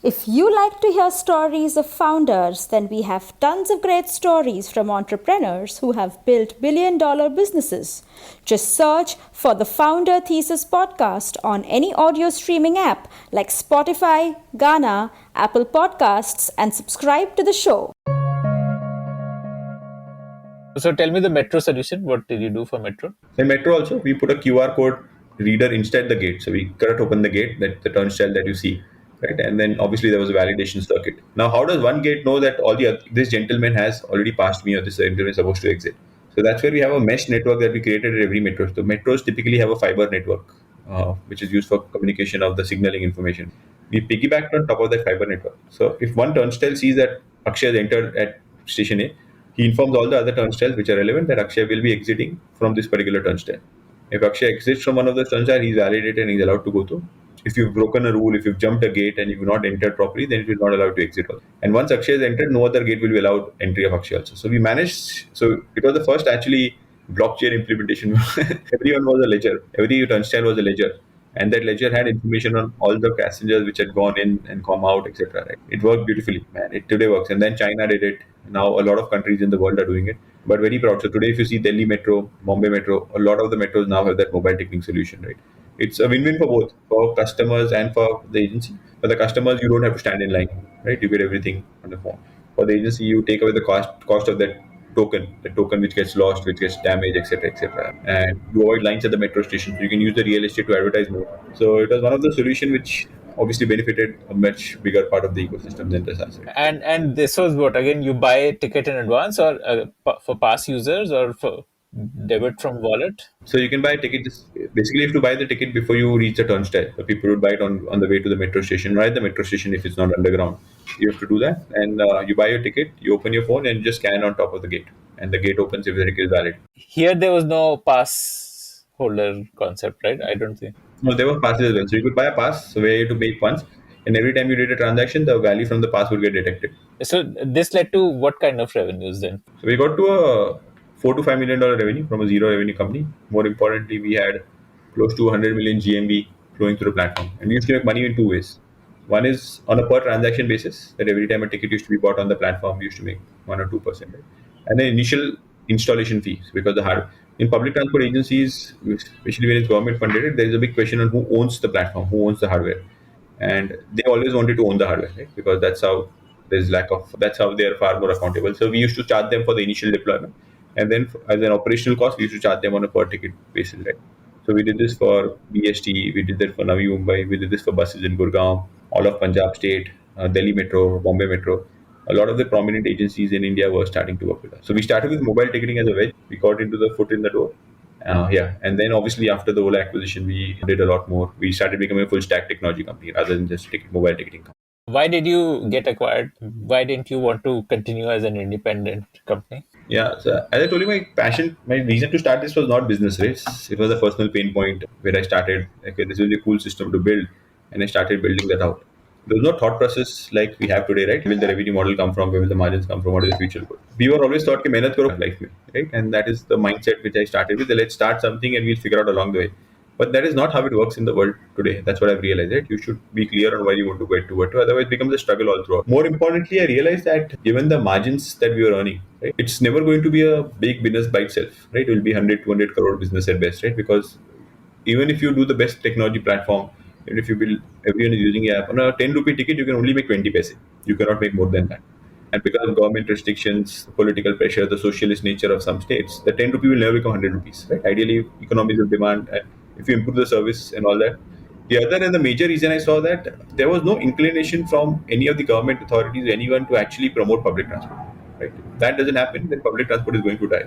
If you like to hear stories of founders, then we have tons of great stories from entrepreneurs who have built billion-dollar businesses. Just search for the Founder Thesis podcast on any audio streaming app like Spotify, Gaana, Apple Podcasts, and subscribe to the show. So tell me the metro solution. What did you do for metro? In metro also, we put a QR code reader inside the gate. So we cut open the gate, that the turnstile that you see, right? And then obviously there was a validation circuit. Now, how does one gate know that this gentleman has already passed me or this gentleman is supposed to exit? So that's where we have a mesh network that we created at every metro. So metros typically have a fiber network, which is used for communication of the signaling information. We piggybacked on top of that fiber network. So if one turnstile sees that Akshay has entered at station A, he informs all the other turnstiles which are relevant that Akshay will be exiting from this particular turnstile. If Akshay exits from one of the turnstiles, he's validated and he's allowed to go through. If you've broken a rule, if you've jumped a gate and you've not entered properly, then it will not allow you to exit also. And once Akshay has entered, no other gate will be allowed entry of Akshay also. So we managed, so it was the first actually blockchain implementation. Everyone was a ledger. Every turnstile was a ledger. And that ledger had information on all the passengers which had gone in and come out, etc. Right? It worked beautifully, man. It today works. And then China did it. Now a lot of countries in the world are doing it. But very proud. So today, if you see Delhi Metro, Bombay Metro, a lot of the metros now have that mobile ticketing solution, right? It's a win-win for both, for customers and for the agency. For the customers, you don't have to stand in line, right? You get everything on the phone. For the agency, you take away the cost of that the token which gets lost, which gets damaged, etc., etc. And you avoid lines at the metro station. So you can use the real estate to advertise more. So it was one of the solutions which obviously benefited a much bigger part of the ecosystem than this asset. And this was what again? You buy a ticket in advance, or for pass users, or for debit from wallet? So you can buy a ticket. Basically, you have to buy the ticket before you reach the turnstile. So people would buy it on the way to the metro station, right? The metro station if it's not underground. You have to do that, and you buy your ticket. You open your phone and you just scan on top of the gate, and the gate opens if the ticket is valid. Here there was no pass holder concept, right? I don't think. No, there were passes as well. So you could buy a pass, so where you had to pay once, and every time you did a transaction, the value from the pass would get detected. So this led to what kind of revenues then? So we got to a $4 to $5 million revenue from a zero revenue company. More importantly, we had close to 100 million GMV flowing through the platform, and we used to make money in two ways. One is on a per transaction basis, that every time a ticket used to be bought on the platform, we used to make 1 or 2%. Right? And then initial installation fees, because the hard in public transport agencies, especially when it's government funded, there is a big question on who owns the platform, who owns the hardware, and they always wanted to own the hardware, right? Because that's how they are far more accountable. So we used to charge them for the initial deployment, and then as an operational cost, we used to charge them on a per ticket basis, right? So we did this for BST, we did that for Navi Mumbai, we did this for buses in Gurgaon, all of Punjab State, Delhi Metro, Bombay Metro. A lot of the prominent agencies in India were starting to work with us. So we started with mobile ticketing as a wedge. We got into the foot in the door. And then obviously after the Ola acquisition, we did a lot more. We started becoming a full stack technology company rather than just mobile ticketing company. Why did you get acquired? Why didn't you want to continue as an independent company? Yeah, so as I told you, my reason to start this was not business race. It was a personal pain point where I started, okay, this will be a cool system to build. And I started building that out. There was no thought process like we have today, right? Where will the revenue model come from? Where will the margins come from? What is the future? We were always taught, mehnat karo life mein, right? And that is the mindset which I started with. Let's start something and we'll figure out along the way. But that is not how it works in the world today. That's what I've realized, right? You should be clear on where you want to get to. Otherwise, it becomes a struggle all throughout. More importantly, I realized that given the margins that we were earning, right, it's never going to be a big business by itself, right? It will be 100, 200 crore business at best, right? Because even if you do the best technology platform, even if you build, everyone is using the app, on a 10 rupee ticket, you can only make 20 paise. You cannot make more than that. And because of government restrictions, political pressure, the socialist nature of some states, the 10 rupee will never become 100 rupees. Right? Ideally, economies of demand, and if you improve the service and all that. The other and the major reason I saw that there was no inclination from any of the government authorities, anyone to actually promote public transport. Right? If that doesn't happen, then public transport is going to die.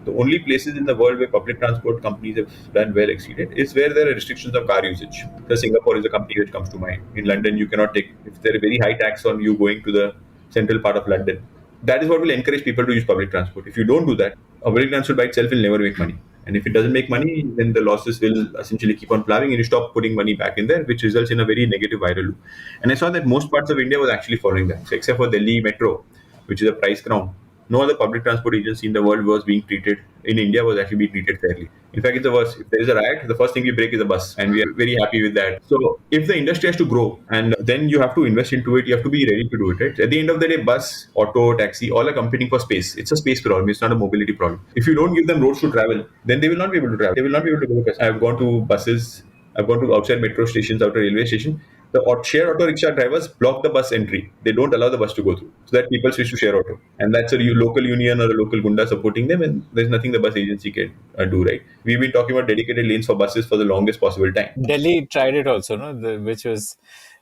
The only places in the world where public transport companies have done well exceeded is where there are restrictions of car usage. So Singapore is a company which comes to mind. In London, you cannot take, if there are very high tax on you going to the central part of London. That is what will encourage people to use public transport. If you don't do that, public transport by itself will never make money. And if it doesn't make money, then the losses will essentially keep on plowing and you stop putting money back in there, which results in a very negative viral loop. And I saw that most parts of India was actually following that. So except for Delhi Metro, which is a price crown, no other public transport agency in the world was being treated, in India was actually being treated fairly. In fact, it's the worst. If there is a riot, the first thing we break is a bus, and we are very happy with that. So, if the industry has to grow, and then you have to invest into it, you have to be ready to do it. Right? At the end of the day, bus, auto, taxi, all are competing for space. It's a space problem. It's not a mobility problem. If you don't give them roads to travel, then they will not be able to travel. They will not be able to go. I've gone to buses. I've gone to outside metro stations, outer railway station. The share auto rickshaw drivers block the bus entry. They don't allow the bus to go through, so that people switch to share auto. And that's a local union or a local gunda supporting them, and there's nothing the bus agency can do, right? We've been talking about dedicated lanes for buses for the longest possible time. Delhi tried it also, no, which was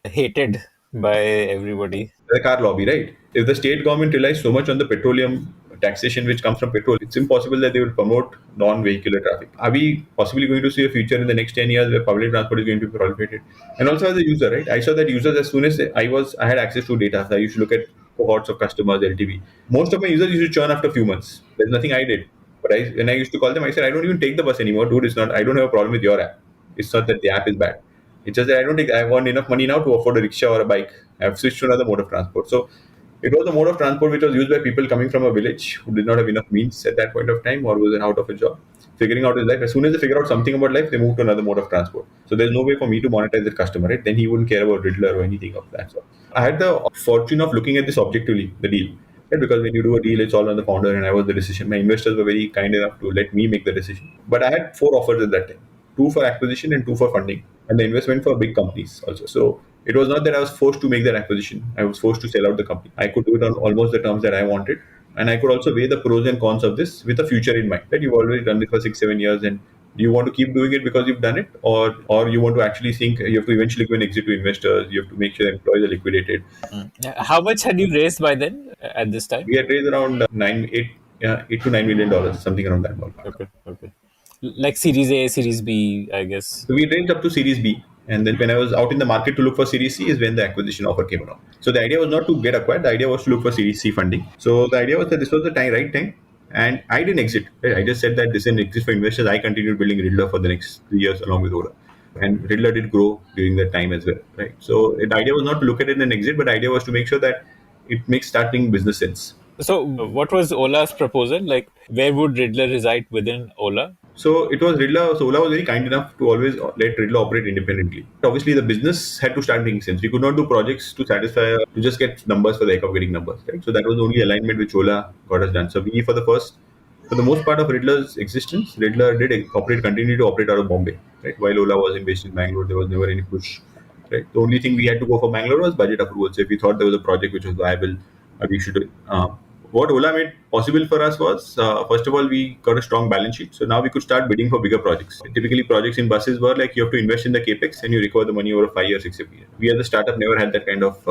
hated by everybody. The car lobby, right? If the state government relies so much on the petroleum taxation which comes from petrol, it's impossible that they will promote non-vehicular traffic. Are we possibly going to see a future in the next 10 years where public transport is going to be proliferated? And also as a user, right? I saw that users, as soon as I had access to data, so I used to look at cohorts of customers, LTV. Most of my users used to churn after a few months. There's nothing I did. But when I used to call them, I said, I don't even take the bus anymore, dude. It's not. I don't have a problem with your app. It's not that the app is bad. It's just that I don't think I want enough money now to afford a rickshaw or a bike. I've switched to another mode of transport. So it was a mode of transport which was used by people coming from a village who did not have enough means at that point of time or was out of a job, figuring out his life. As soon as they figure out something about life, they move to another mode of transport. So there's no way for me to monetize the customer, right? Then he wouldn't care about Ridlr or anything of that sort. I had the fortune of looking at this objectively, the deal. Right? Because when you do a deal, it's all on the founder, and I was the decision. My investors were very kind enough to let me make the decision. But I had four offers at that time: two for acquisition and two for funding, and the investment for big companies also. So it was not that I was forced to make that acquisition. I was forced to sell out the company. I could do it on almost the terms that I wanted. And I could also weigh the pros and cons of this with a future in mind. That you've already done it for 6, 7 years, and do you want to keep doing it because you've done it, or you want to actually think you have to eventually go and exit to investors? You have to make sure the employees are liquidated. How much had you raised by then at this time? We had raised around $8 to $9 million, something around that ballpark. Okay, okay. Like Series A, Series B, I guess. So we raised up to Series B. And then when I was out in the market to look for Series C is when the acquisition offer came along. So the idea was not to get acquired. The idea was to look for Series C funding. So the idea was that this was the right time. And I didn't exit. Right? I just said that this didn't exist for investors. I continued building Ridlr for the next 3 years along with Ola. And Ridlr did grow during that time as well. Right. So the idea was not to look at it and exit, but the idea was to make sure that it makes starting business sense. So, what was Ola's proposal? Like, where would Ridlr reside within Ola? So it was Ridlr. So Ola was very kind enough to always let Ridlr operate independently. Obviously, the business had to start making sense. We could not do projects to satisfy, to just get numbers for the heck of getting numbers, right? So that was the only alignment which Ola got us done. So we, for the most part of Ridlr's existence, Ridlr did continue to operate out of Bombay, right? While Ola was based in Bangalore, there was never any push, right? The only thing we had to go for Bangalore was budget approval. So if we thought there was a project which was viable, we should. What Ola made possible for us was, first of all, we got a strong balance sheet. So now we could start bidding for bigger projects. Typically, projects in buses were like you have to invest in the capex and you recover the money over a 5 year, 6 year period. We as a startup never had that kind of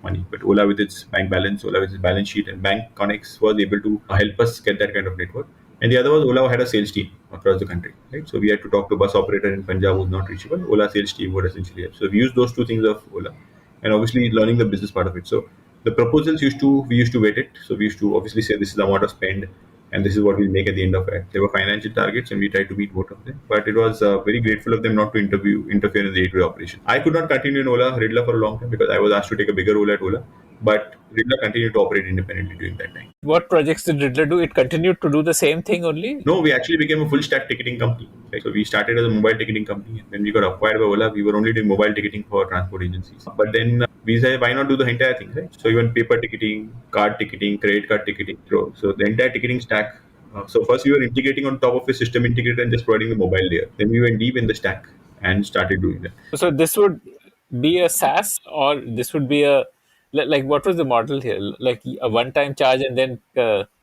money. But Ola with its bank balance, Ola with its balance sheet and bank connects was able to help us get that kind of network. And the other was Ola had a sales team across the country, right? So we had to talk to a bus operator in Punjab who's not reachable. Ola sales team would essentially help. So we used those two things of Ola, and obviously learning the business part of it. So the proposals we used to weight it. So we used to obviously say this is the amount of spend and this is what we'll make at the end of it. There were financial targets and we tried to meet both of them. But it was very grateful of them not to interfere in the day-to-day operation. I could not continue in Ridlr for a long time because I was asked to take a bigger role at Ola. But Ridlr continued to operate independently during that time. What projects did Ridlr do? It continued to do the same thing only? No, we actually became a full stack ticketing company. Right? So we started as a mobile ticketing company. When we got acquired by Ola, we were only doing mobile ticketing for transport agencies. But then we said, why not do the entire thing, right? So even paper ticketing, card ticketing, credit card ticketing. So the entire ticketing stack So first we were integrating on top of a system integrator and just providing the mobile layer. Then we went deep in the stack and started doing that. So this would be a SaaS, or this would be a like what was the model here? Like a one-time charge and then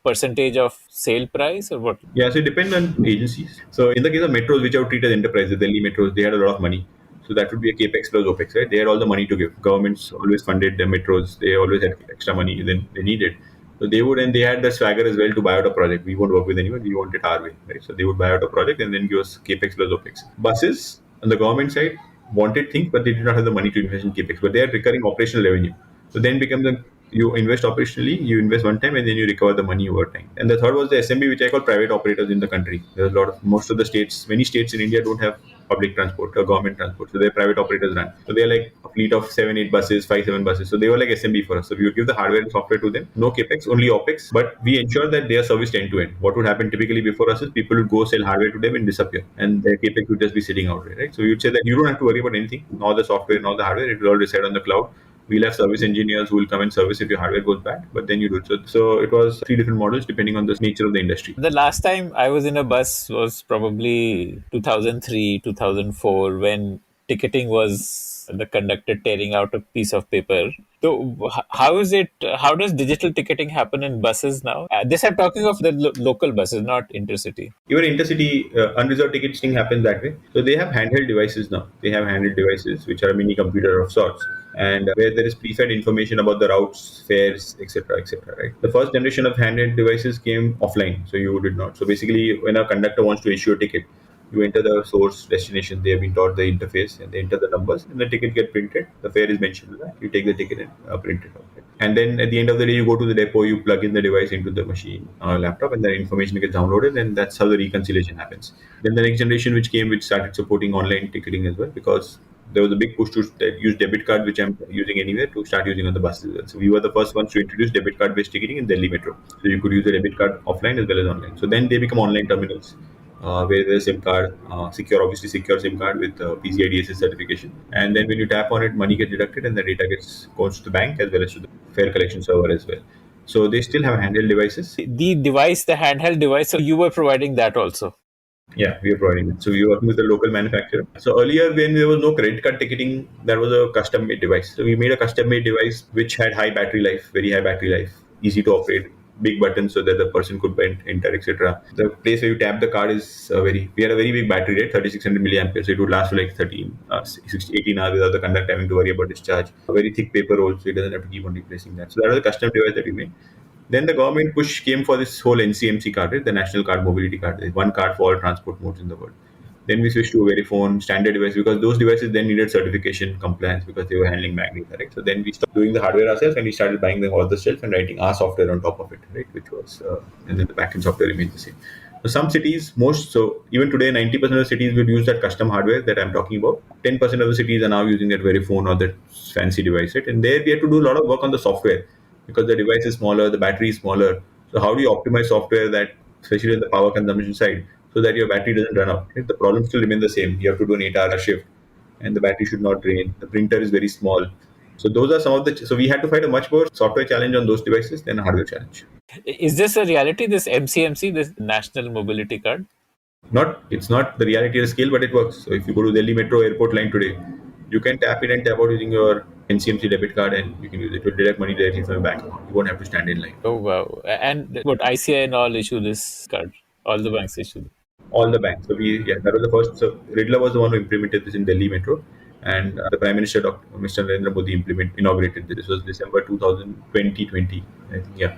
percentage of sale price, or what? Yeah, so it depends on agencies. So in the case of metros, which I would treat as enterprise, the Delhi metros, they had a lot of money. So that would be a capex plus opex, right? They had all the money to give. Governments always funded the metros. They always had extra money than they needed. So they would, and they had the swagger as well to buy out a project. We won't work with anyone. We want it our way, right? So they would buy out a project and then give us capex plus opex. Buses on the government side wanted things, but they did not have the money to invest in capex. But they had recurring operational revenue. So then becomes the you invest operationally, you invest one time and then you recover the money over time. And the third was the SMB, which I call private operators in the country. There's a lot of most of the states, many states in India don't have public transport or government transport, so they're private operators run. So they're like a fleet of 7, 8 buses, 5, 7 buses. So they were like SMB for us. So we would give the hardware and software to them, no capex, only opex, but we ensure that they are serviced end to end. What would happen typically before us is people would go sell hardware to them and disappear, and their capex would just be sitting out there, right? So we would say that you don't have to worry about anything, nor the software, nor the hardware. It will all reside on the cloud. We'll have service engineers who will come and service if your hardware goes bad, but then you do it. So it was three different models depending on the nature of the industry. The last time I was in a bus was probably 2003, 2004, when ticketing was the conductor tearing out a piece of paper. So, how is it? How does digital ticketing happen in buses now? This I'm talking of the local buses, not intercity. Even intercity unreserved ticketing happens that way. So they have handheld devices now. They have handheld devices which are a mini computer of sorts, and where there is preset information about the routes, fares, etc., etc. Right. The first generation of handheld devices came offline, so you did not. So basically, when a conductor wants to issue a ticket, you enter the source destination. They have been taught the interface, and they enter the numbers, and the ticket get printed. The fare is mentioned to that. You take the ticket and print it out. And then at the end of the day, you go to the depot, you plug in the device into the machine laptop, and the information gets downloaded, and that's how the reconciliation happens. Then the next generation, which came, which started supporting online ticketing as well, because there was a big push to use debit card, which I'm using anywhere, to start using on the buses as well. So we were the first ones to introduce debit card based ticketing in Delhi Metro. So you could use the debit card offline as well as online. So then they become online terminals where there's a SIM card, obviously secure SIM card with PCI DSS certification. And then when you tap on it, money gets deducted and the data goes to the bank as well as to the fare collection server as well. So they still have handheld devices. The device, the handheld device, so you were providing that also. Yeah, we are providing it. So we are working with the local manufacturer. So earlier, when there was no credit card ticketing, that was a custom-made device. So we made a custom-made device which had high battery life, very high battery life, easy to operate, big buttons so that the person could enter, etc. The place where you tap the card is we had a very big battery rate, 3600 milliamperes. So it would last for like 18 hours without the conductor having to worry about discharge. A very thick paper roll, so he doesn't have to keep on replacing that. So that was a custom device that we made. Then the government push came for this whole NCMC card, right? The National Card Mobility Card. There's one card for all transport modes in the world. Then we switched to a Verifone standard device because those devices then needed certification compliance because they were handling magnets, right? So then we stopped doing the hardware ourselves and we started buying them off the shelf and writing our software on top of it, right? Which was, and then the backend software remains the same. So some cities, so even today, 90% of the cities will use that custom hardware that I'm talking about. 10% of the cities are now using that Verifone or that fancy device, right? And there we have to do a lot of work on the software because the device is smaller, the battery is smaller. So how do you optimize software that, especially on the power consumption side, so that your battery doesn't run out? Right? The problem still remains the same. You have to do an 8-hour shift, and the battery should not drain. The printer is very small. So those are some of the. So we had to fight a much more software challenge on those devices than a hardware challenge. Is this a reality? This MCMC, this National Mobility Card? It's not the reality of scale, but it works. So if you go to Delhi Metro airport line today, you can tap it and tap out using your NCMC debit card, and you can use it to direct money directly from your bank account. You won't have to stand in line. Oh wow! And what ICI and all issue this card? All the banks issue. All the banks. So that was the first. So Ridlr was the one who implemented this in Delhi Metro, and the Prime Minister, Mr. Narendra Modi, inaugurated this. This was December 2020, I think. Yeah,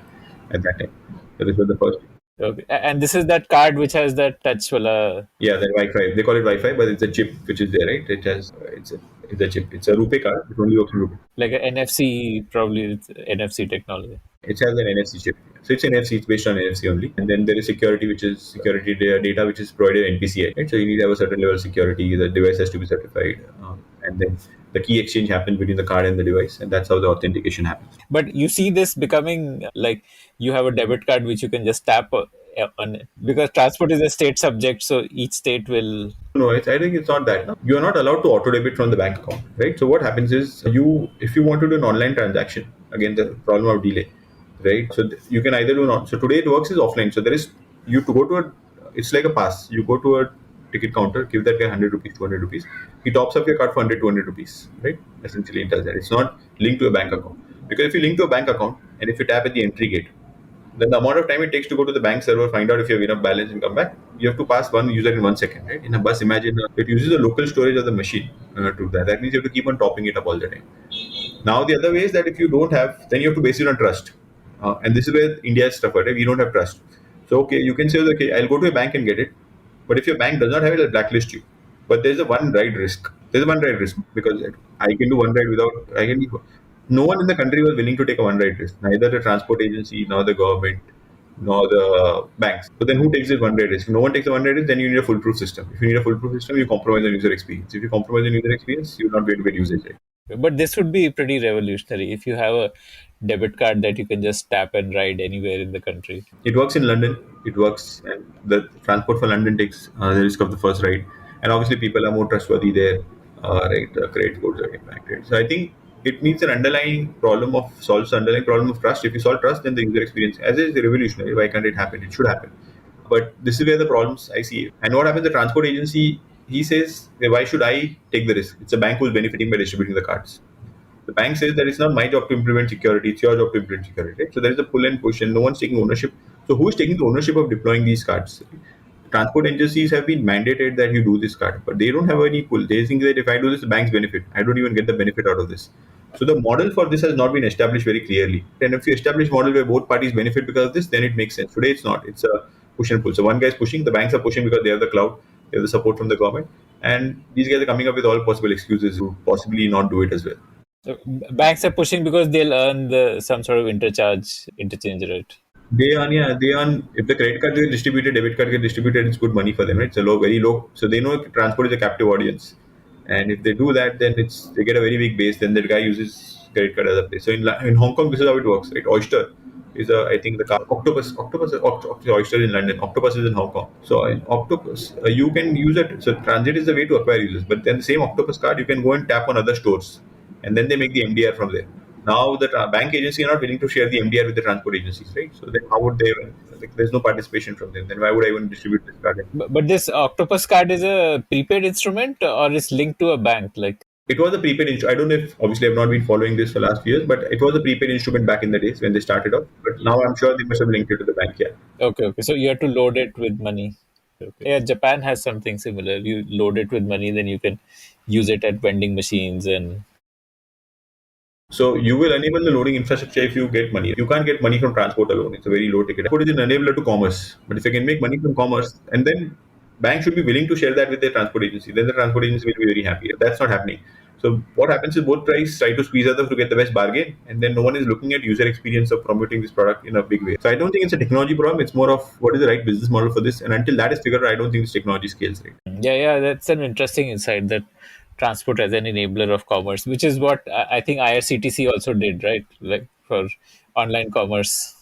at that time. So this was the first. Okay. And this is that card which has that touch wala. Yeah, that Wi-Fi. They call it Wi-Fi, but it's a chip which is there, right? It's a chip. It's a Rupee card. It only works in Rupee. Like an NFC, probably it's NFC technology. It has an NFC chip. So it's NFC. It's based on NFC only. And then there is security, which is security data, which is provided NPCI. Right? So you need to have a certain level of security. The device has to be certified, and then the key exchange happens between the card and the device, and that's how the authentication happens. But you see this becoming like you have a debit card which you can just tap on it, because transport is a state subject, so each state will. No, I think it's not that. No. You are not allowed to auto debit from the bank account, right? So what happens is if you want to do an online transaction, again the problem of delay, right? So you can either do not. So today it works is offline. So there is You have to go to a, it's like a pass. You go to a ticket counter, give that guy 100 rupees, 200 rupees. He tops up your card for 100, 200 rupees, right? Essentially, it does that. It's not linked to a bank account. Because if you link to a bank account and if you tap at the entry gate, then the amount of time it takes to go to the bank server, find out if you have enough balance and come back, you have to pass one user in 1 second, right? In a bus, imagine it uses the local storage of the machine to that. That means you have to keep on topping it up all the time. Now, the other way is that if you don't have, then you have to base it on trust. And this is where India is tougher, right? We don't have trust. So, okay, you can say, okay, I'll go to a bank and get it. But if your bank does not have it, I'll blacklist you. But there's a one ride risk. There's a one ride risk because I can do one ride without, I can, no one in the country was willing to take a one ride risk. Neither the transport agency, nor the government, nor the banks. So then who takes this one ride risk? If no one takes a one ride risk, then you need a foolproof system. If you need a foolproof system, you compromise on user experience. If you compromise on user experience, you're not going to get usage, right? But this would be pretty revolutionary if you have a debit card that you can just tap and ride anywhere in the country. It works in London. It works, and the transport for London takes the risk of the first ride. And obviously, people are more trustworthy there, right? The credit scores are impacted. So I think it needs an underlying problem of solves the underlying problem of trust. If you solve trust, then the user experience, as is revolutionary. Why can't it happen? It should happen. But this is where the problems I see. And what happens? The transport agency, he says, why should I take the risk? It's a bank who's benefiting by distributing the cards. The bank says that it's not my job to implement security, it's your job to implement security. Right? So there is a pull and push, and no one's taking ownership. So who's taking the ownership of deploying these cards? Transport agencies have been mandated that you do this card, but they don't have any pull. They think that if I do this, the banks benefit. I don't even get the benefit out of this. So the model for this has not been established very clearly. And if you establish model where both parties benefit because of this, then it makes sense. Today it's not. It's a push and pull. So one guy is pushing, the banks are pushing because they have the cloud, they have the support from the government, and these guys are coming up with all possible excuses to possibly not do it as well. So banks are pushing because they'll earn some sort of interchange rate. They earn, yeah, they earn. If the credit card get distributed, debit card get distributed, it's good money for them. Right? It's a low, very low. So they know transport is a captive audience, and if they do that, then they get a very big base. Then the guy uses credit card as a base. So in Hong Kong, this is how it works. Right? Oyster is a, I think the car, Oyster in London. Octopus is in Hong Kong. So in Octopus, you can use it. So transit is the way to acquire users. But then the same Octopus card, you can go and tap on other stores, and then they make the MDR from there. Now the bank agency are not willing to share the MDR with the transport agencies, right? So then how would they? Like, there's no participation from them. Then why would I even distribute this card? But this Octopus card is a prepaid instrument or is linked to a bank? Like, It was a prepaid instrument. I don't know if obviously I've not been following this for the last few years, but it was a prepaid instrument back in the days when they started off. But now I'm sure they must have linked it to the bank. Yeah. okay. So you have to load it with money. Okay. Yeah, Japan has something similar. You load it with money, then you can use it at vending machines and So you will enable the loading infrastructure if you get money. You can't get money from transport alone. It's a very low ticket. Transport is an enabler to commerce. But if you can make money from commerce, and then banks should be willing to share that with their transport agency, then the transport agency will be very happy. That's not happening. So what happens is both tries try to squeeze others to get the best bargain, and then no one is looking at user experience of promoting this product in a big way. So I don't think it's a technology problem. It's more of what is the right business model for this. And until that is figured out, I don't think this technology scales right. yeah, that's an interesting insight that transport as an enabler of commerce, which is what I think IRCTC also did, right? Like for online commerce.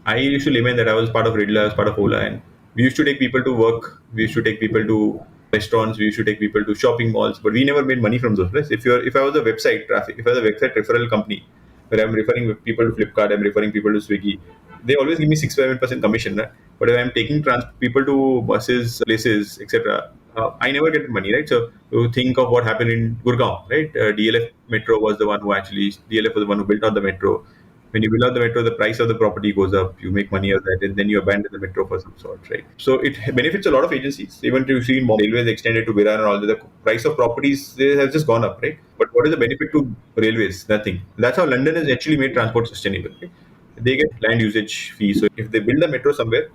I used to lament that I was part of Ridlr, I was part of Ola, and we used to take people to work, we used to take people to restaurants, we used to take people to shopping malls, but we never made money from those places. If I was a website traffic, if I was a website referral company where I'm referring people to Flipkart, I'm referring people to Swiggy, they always give me 6-7% commission, right? But if I'm taking people to buses, places, etc., I never get money, right? So you think of what happened in Gurgaon, right? DLF Metro was the one who actually DLF was the one who built out the metro. When you build out the metro, the price of the property goes up. You make money out of that, and then you abandon the metro for some sort, right? So it benefits a lot of agencies. Even to see railways extended to Virar and all that, the price of properties they have just gone up, right? But what is the benefit to railways? Nothing. That's how London has actually made transport sustainable. Right? They get land usage fees. So if they build a metro somewhere,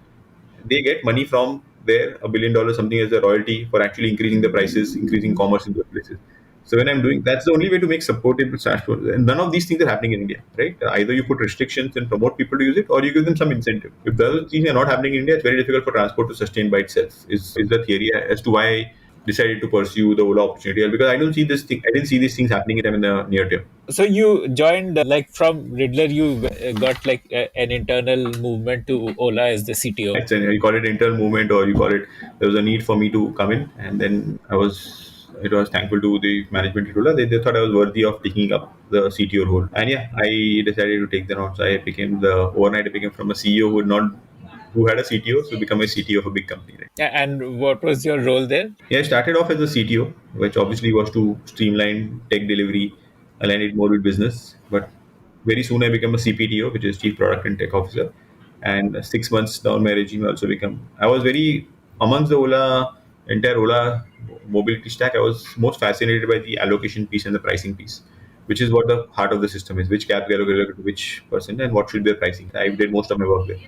they get money from there, $1 billion something as a royalty for actually increasing the prices, increasing commerce in those places. So when I'm doing, that's the only way to make supportable transport. And none of these things are happening in India, right? Either you put restrictions and promote people to use it, or you give them some incentive. If those things are not happening in India, it's very difficult for transport to sustain by itself. Is the theory as to why I decided to pursue the Ola opportunity, because I don't see this thing. I didn't see these things happening in the near term. So you joined like from Ridlr, you got like an internal movement to Ola as the CTO. It's you call it internal movement, or you call it there was a need for me to come in, and then it was thankful to the management at Ola. They thought I was worthy of taking up the CTO role, and yeah, I decided to take that on. So I became overnight. I became from a CEO who had a CTO, so become a CTO of a big company. Right? And what was your role there? Yeah, I started off as a CTO, which obviously was to streamline tech delivery, align it more with business. But very soon I became a CPTO, which is Chief Product and Tech Officer. And 6 months down my regime, I also become. I was very amongst the entire Ola mobility stack. I was most fascinated by the allocation piece and the pricing piece, which is what the heart of the system is. Which cab get allocated to which person and what should be the pricing. I did most of my work there.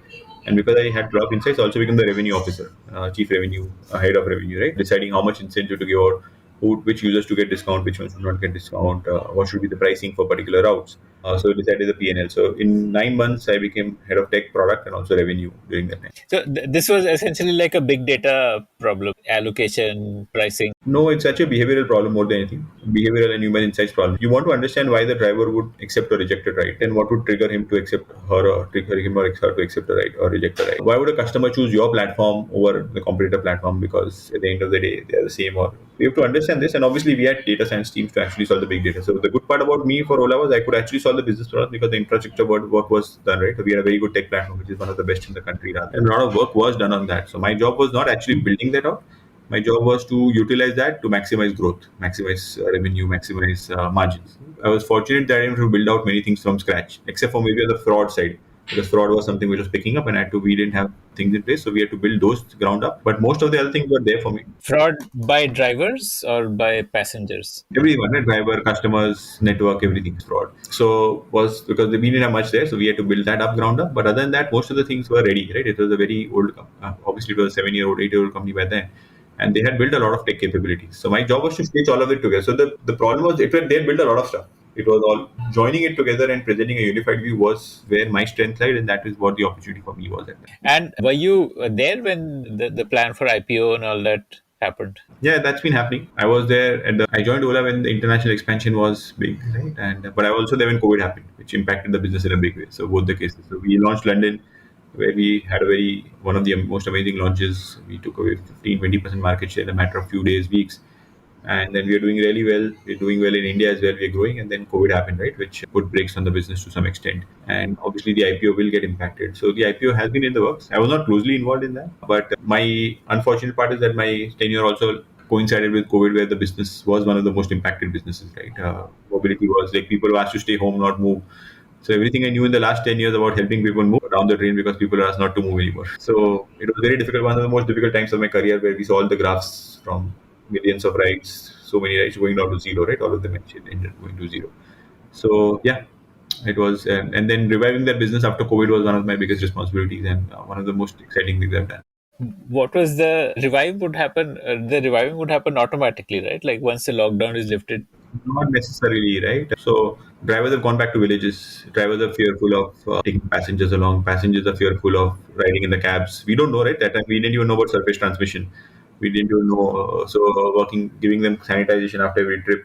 And because I had a lot of insights, I also became the revenue officer, chief revenue, head of revenue, right? Deciding how much incentive to give out, which users to get discount, which ones should not get discount, what should be the pricing for particular routes. So I decided the P&L. So in 9 months, I became head of tech product and also revenue during that time. So this was essentially like a big data problem, allocation, pricing. No, it's such a behavioral problem more than anything. Behavioral and human insights problem. You want to understand why the driver would accept or reject a ride, and what would trigger him to accept her or trigger him or her to accept a ride or reject a ride. Why would a customer choose your platform over the competitor platform? Because at the end of the day, they are the same. Or we have to understand this, and obviously we had data science teams to actually solve the big data. So the good part about me for Ola was I could actually solve the business problem because the infrastructure work was done right. We had a very good tech platform, which is one of the best in the country, rather. And a lot of work was done on that. So my job was not actually building that out. My job was to utilize that to maximize growth, maximize revenue, maximize margins. I was fortunate that I didn't have to build out many things from scratch, except for maybe on the fraud side, because fraud was something which was picking up, and we didn't have things in place, so we had to build those ground up. But most of the other things were there for me. Fraud by drivers or by passengers? Everyone, right? Driver, customers, network, everything is fraud. So was because we didn't have much there, so we had to build that up ground up. But other than that, most of the things were ready, right? It was a very old, obviously it was a 7-year-old, 8-year-old company by then, and they had built a lot of tech capabilities. So my job was to stitch all of it together. So the problem was they had built a lot of stuff. It was all joining it together and presenting a unified view was where my strength lied, and that is what the opportunity for me was at that. And were you there when the plan for IPO and all that happened? Yeah, that's been happening. I was there, and I joined Ola when the international expansion was big, right? And but I was also there when COVID happened, which impacted the business in a big way. So both the cases. So we launched London, where we had a very one of the most amazing launches. We took away 15-20% market share in a matter of few days, weeks, and then we are doing really well. We're doing well in India as well. We're growing, and then COVID happened, right, which put brakes on the business to some extent. And obviously, the IPO will get impacted. So the IPO has been in the works. I was not closely involved in that, but my unfortunate part is that my tenure also coincided with COVID, where the business was one of the most impacted businesses, right? Mobility was like people were asked to stay home, not move. So everything I knew in the last 10 years about helping people move down the drain because people are asked not to move anymore. So it was very difficult, one of the most difficult times of my career where we saw all the graphs from millions of rides, so many rides going down to zero, right? All of them actually ended up going to zero. So yeah, it was, and then reviving that business after COVID was one of my biggest responsibilities and one of the most exciting things I've done. What was the revive would happen? The reviving would happen automatically, right? Like once the lockdown is lifted. Not necessarily, right? So drivers have gone back to villages. Drivers are fearful of taking passengers along. Passengers are fearful of riding in the cabs. We don't know, right? That time we didn't even know about surface transmission. We didn't even know. Working, giving them sanitization after every trip,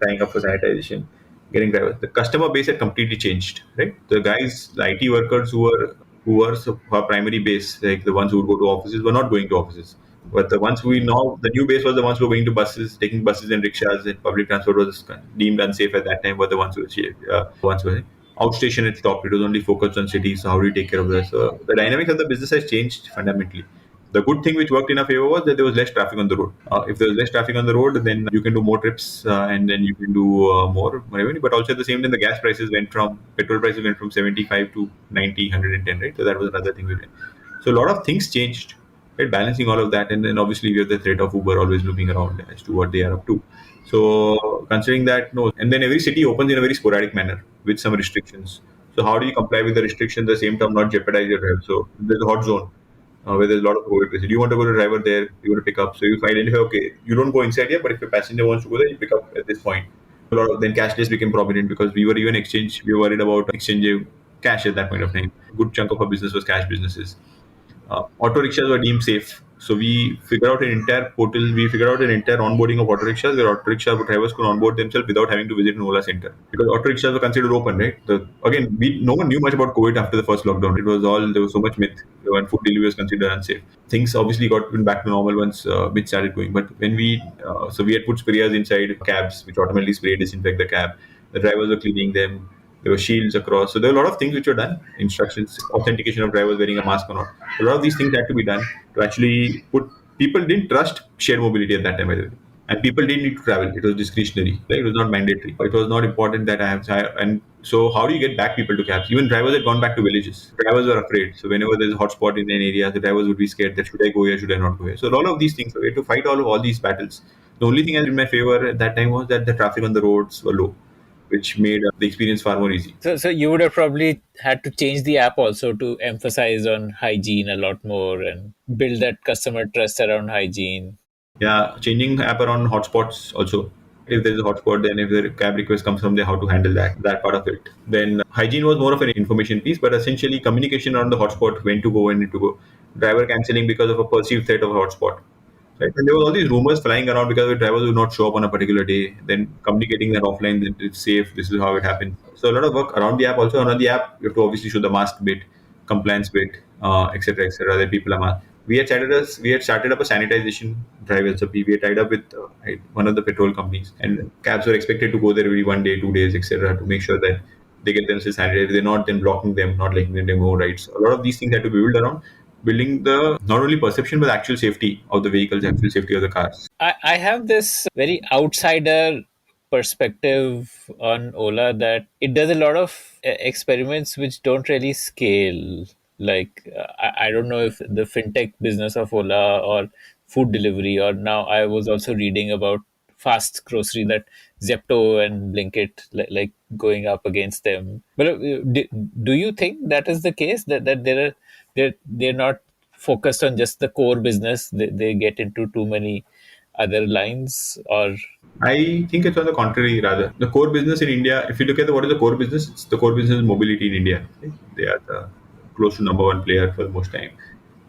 tying up for sanitization, getting drivers. The customer base had completely changed, right? The guys, the IT workers who were our primary base, like the ones who would go to offices, were not going to offices. But the ones we know, the new base was the ones who were going to buses, taking buses and rickshaws, and public transport was deemed unsafe at that time. Were the ones who were outstation had stopped. It was only focused on cities. So how do you take care of that? So the dynamics of the business has changed fundamentally. The good thing which worked in our favor was that there was less traffic on the road. If there was less traffic on the road, then you can do more trips and then you can do more revenue. But also at the same time, the gas prices petrol prices went from 75 to 90, 110, right? So that was another thing we did. So a lot of things changed, right? Balancing all of that. And then obviously we have the threat of Uber always looming around as to what they are up to. So considering that, no. And then every city opens in a very sporadic manner with some restrictions. So how do you comply with the restrictions at the same time, not jeopardize your drive? So there's a hot zone where there's a lot of COVID cases. Do you want to go to driver there? You want to pick up. So you identify, okay, you don't go inside here, but if your passenger wants to go there, you pick up at this point. A lot of then cashless became prominent because we were even we were worried about exchanging cash at that point of time. A good chunk of our business was cash businesses. Auto rickshaws were deemed safe. So we figured out an entire portal, we figured out an entire onboarding of auto rickshaws where auto rickshaw drivers could onboard themselves without having to visit an Ola center. Because auto rickshaws were considered open, right? No one knew much about COVID after the first lockdown. There was so much myth when food delivery was considered unsafe. Things obviously got back to normal once bits started going. But when we had put sprayers inside cabs, which automatically spray disinfect the cab. The drivers were cleaning them. There were shields across. So there were a lot of things which were done. Instructions, authentication of drivers wearing a mask or not. A lot of these things had to be done to actually put. People didn't trust shared mobility at that time, by the way. And people didn't need to travel. It was discretionary. Like, it was not mandatory. It was not important that and so how do you get back people to cabs? Even drivers had gone back to villages. Drivers were afraid. So whenever there's a hotspot in an area, the drivers would be scared that should I go here, should I not go here? So all of these things, so we had to fight all these battles. The only thing in my favor at that time was that the traffic on the roads were low, which made the experience far more easy. So you would have probably had to change the app also to emphasize on hygiene a lot more and build that customer trust around hygiene. Yeah, changing app around hotspots also. If there's a hotspot, then if the cab request comes from there, how to handle that part of it. Then hygiene was more of an information piece, but essentially communication around the hotspot, when to go, when to go. Driver cancelling because of a perceived threat of a hotspot. Right? And there was all these rumors flying around because the drivers would not show up on a particular day. Then communicating that offline that it's safe. This is how it happens. So a lot of work around the app. Also around the app, you have to obviously show the mask bit, compliance bit, etc., etc. That people are masked. We had started up a sanitization drive as a P. We had tied up with one of the petrol companies, and cabs were expected to go there every 1 day, 2 days, etc., to make sure that they get themselves sanitized. They're not then blocking them, not letting them go right. So a lot of these things had to be built around building the not only perception but actual safety of the vehicles, actual safety of the cars. I have this very outsider perspective on Ola that it does a lot of experiments which don't really scale. Like, I don't know if the fintech business of Ola or food delivery, or now I was also reading about fast grocery that Zepto and Blinkit like going up against them. But do you think that is the case that they're not focused on just the core business? They get into too many other lines, or I think it's on the contrary, rather. The core business in India, if you look at what is the core business, it's the core business is mobility in India. Okay? They are close to number one player for the most time.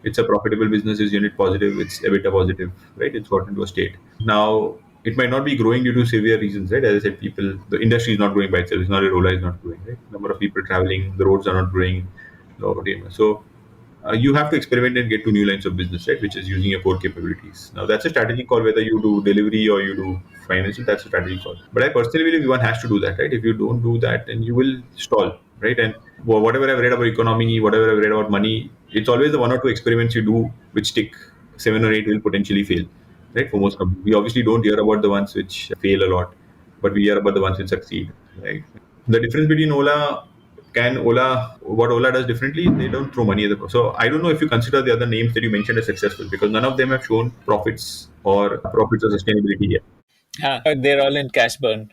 It's a profitable business, it's unit positive, it's EBITDA positive, right? It's got into a state. Now, it might not be growing due to severe reasons, right? As I said, the industry is not growing by itself. It's not that Ola is not growing, right? Number of people traveling, the roads are not growing. So you have to experiment and get to new lines of business, right? Which is using your core capabilities. Now, that's a strategy call, whether you do delivery or you do financial, that's a strategy call. But I personally believe one has to do that, right? If you don't do that, then you will stall, right? And whatever I've read about economy, whatever I've read about money, it's always the one or two experiments you do which stick. 7 or 8 will potentially fail, right? For most companies. We obviously don't hear about the ones which fail a lot, but we hear about the ones which succeed, right? The difference between what Ola does differently, they don't throw money at the. So I don't know if you consider the other names that you mentioned as successful, because none of them have shown profits or sustainability yet. they're all in cash burn.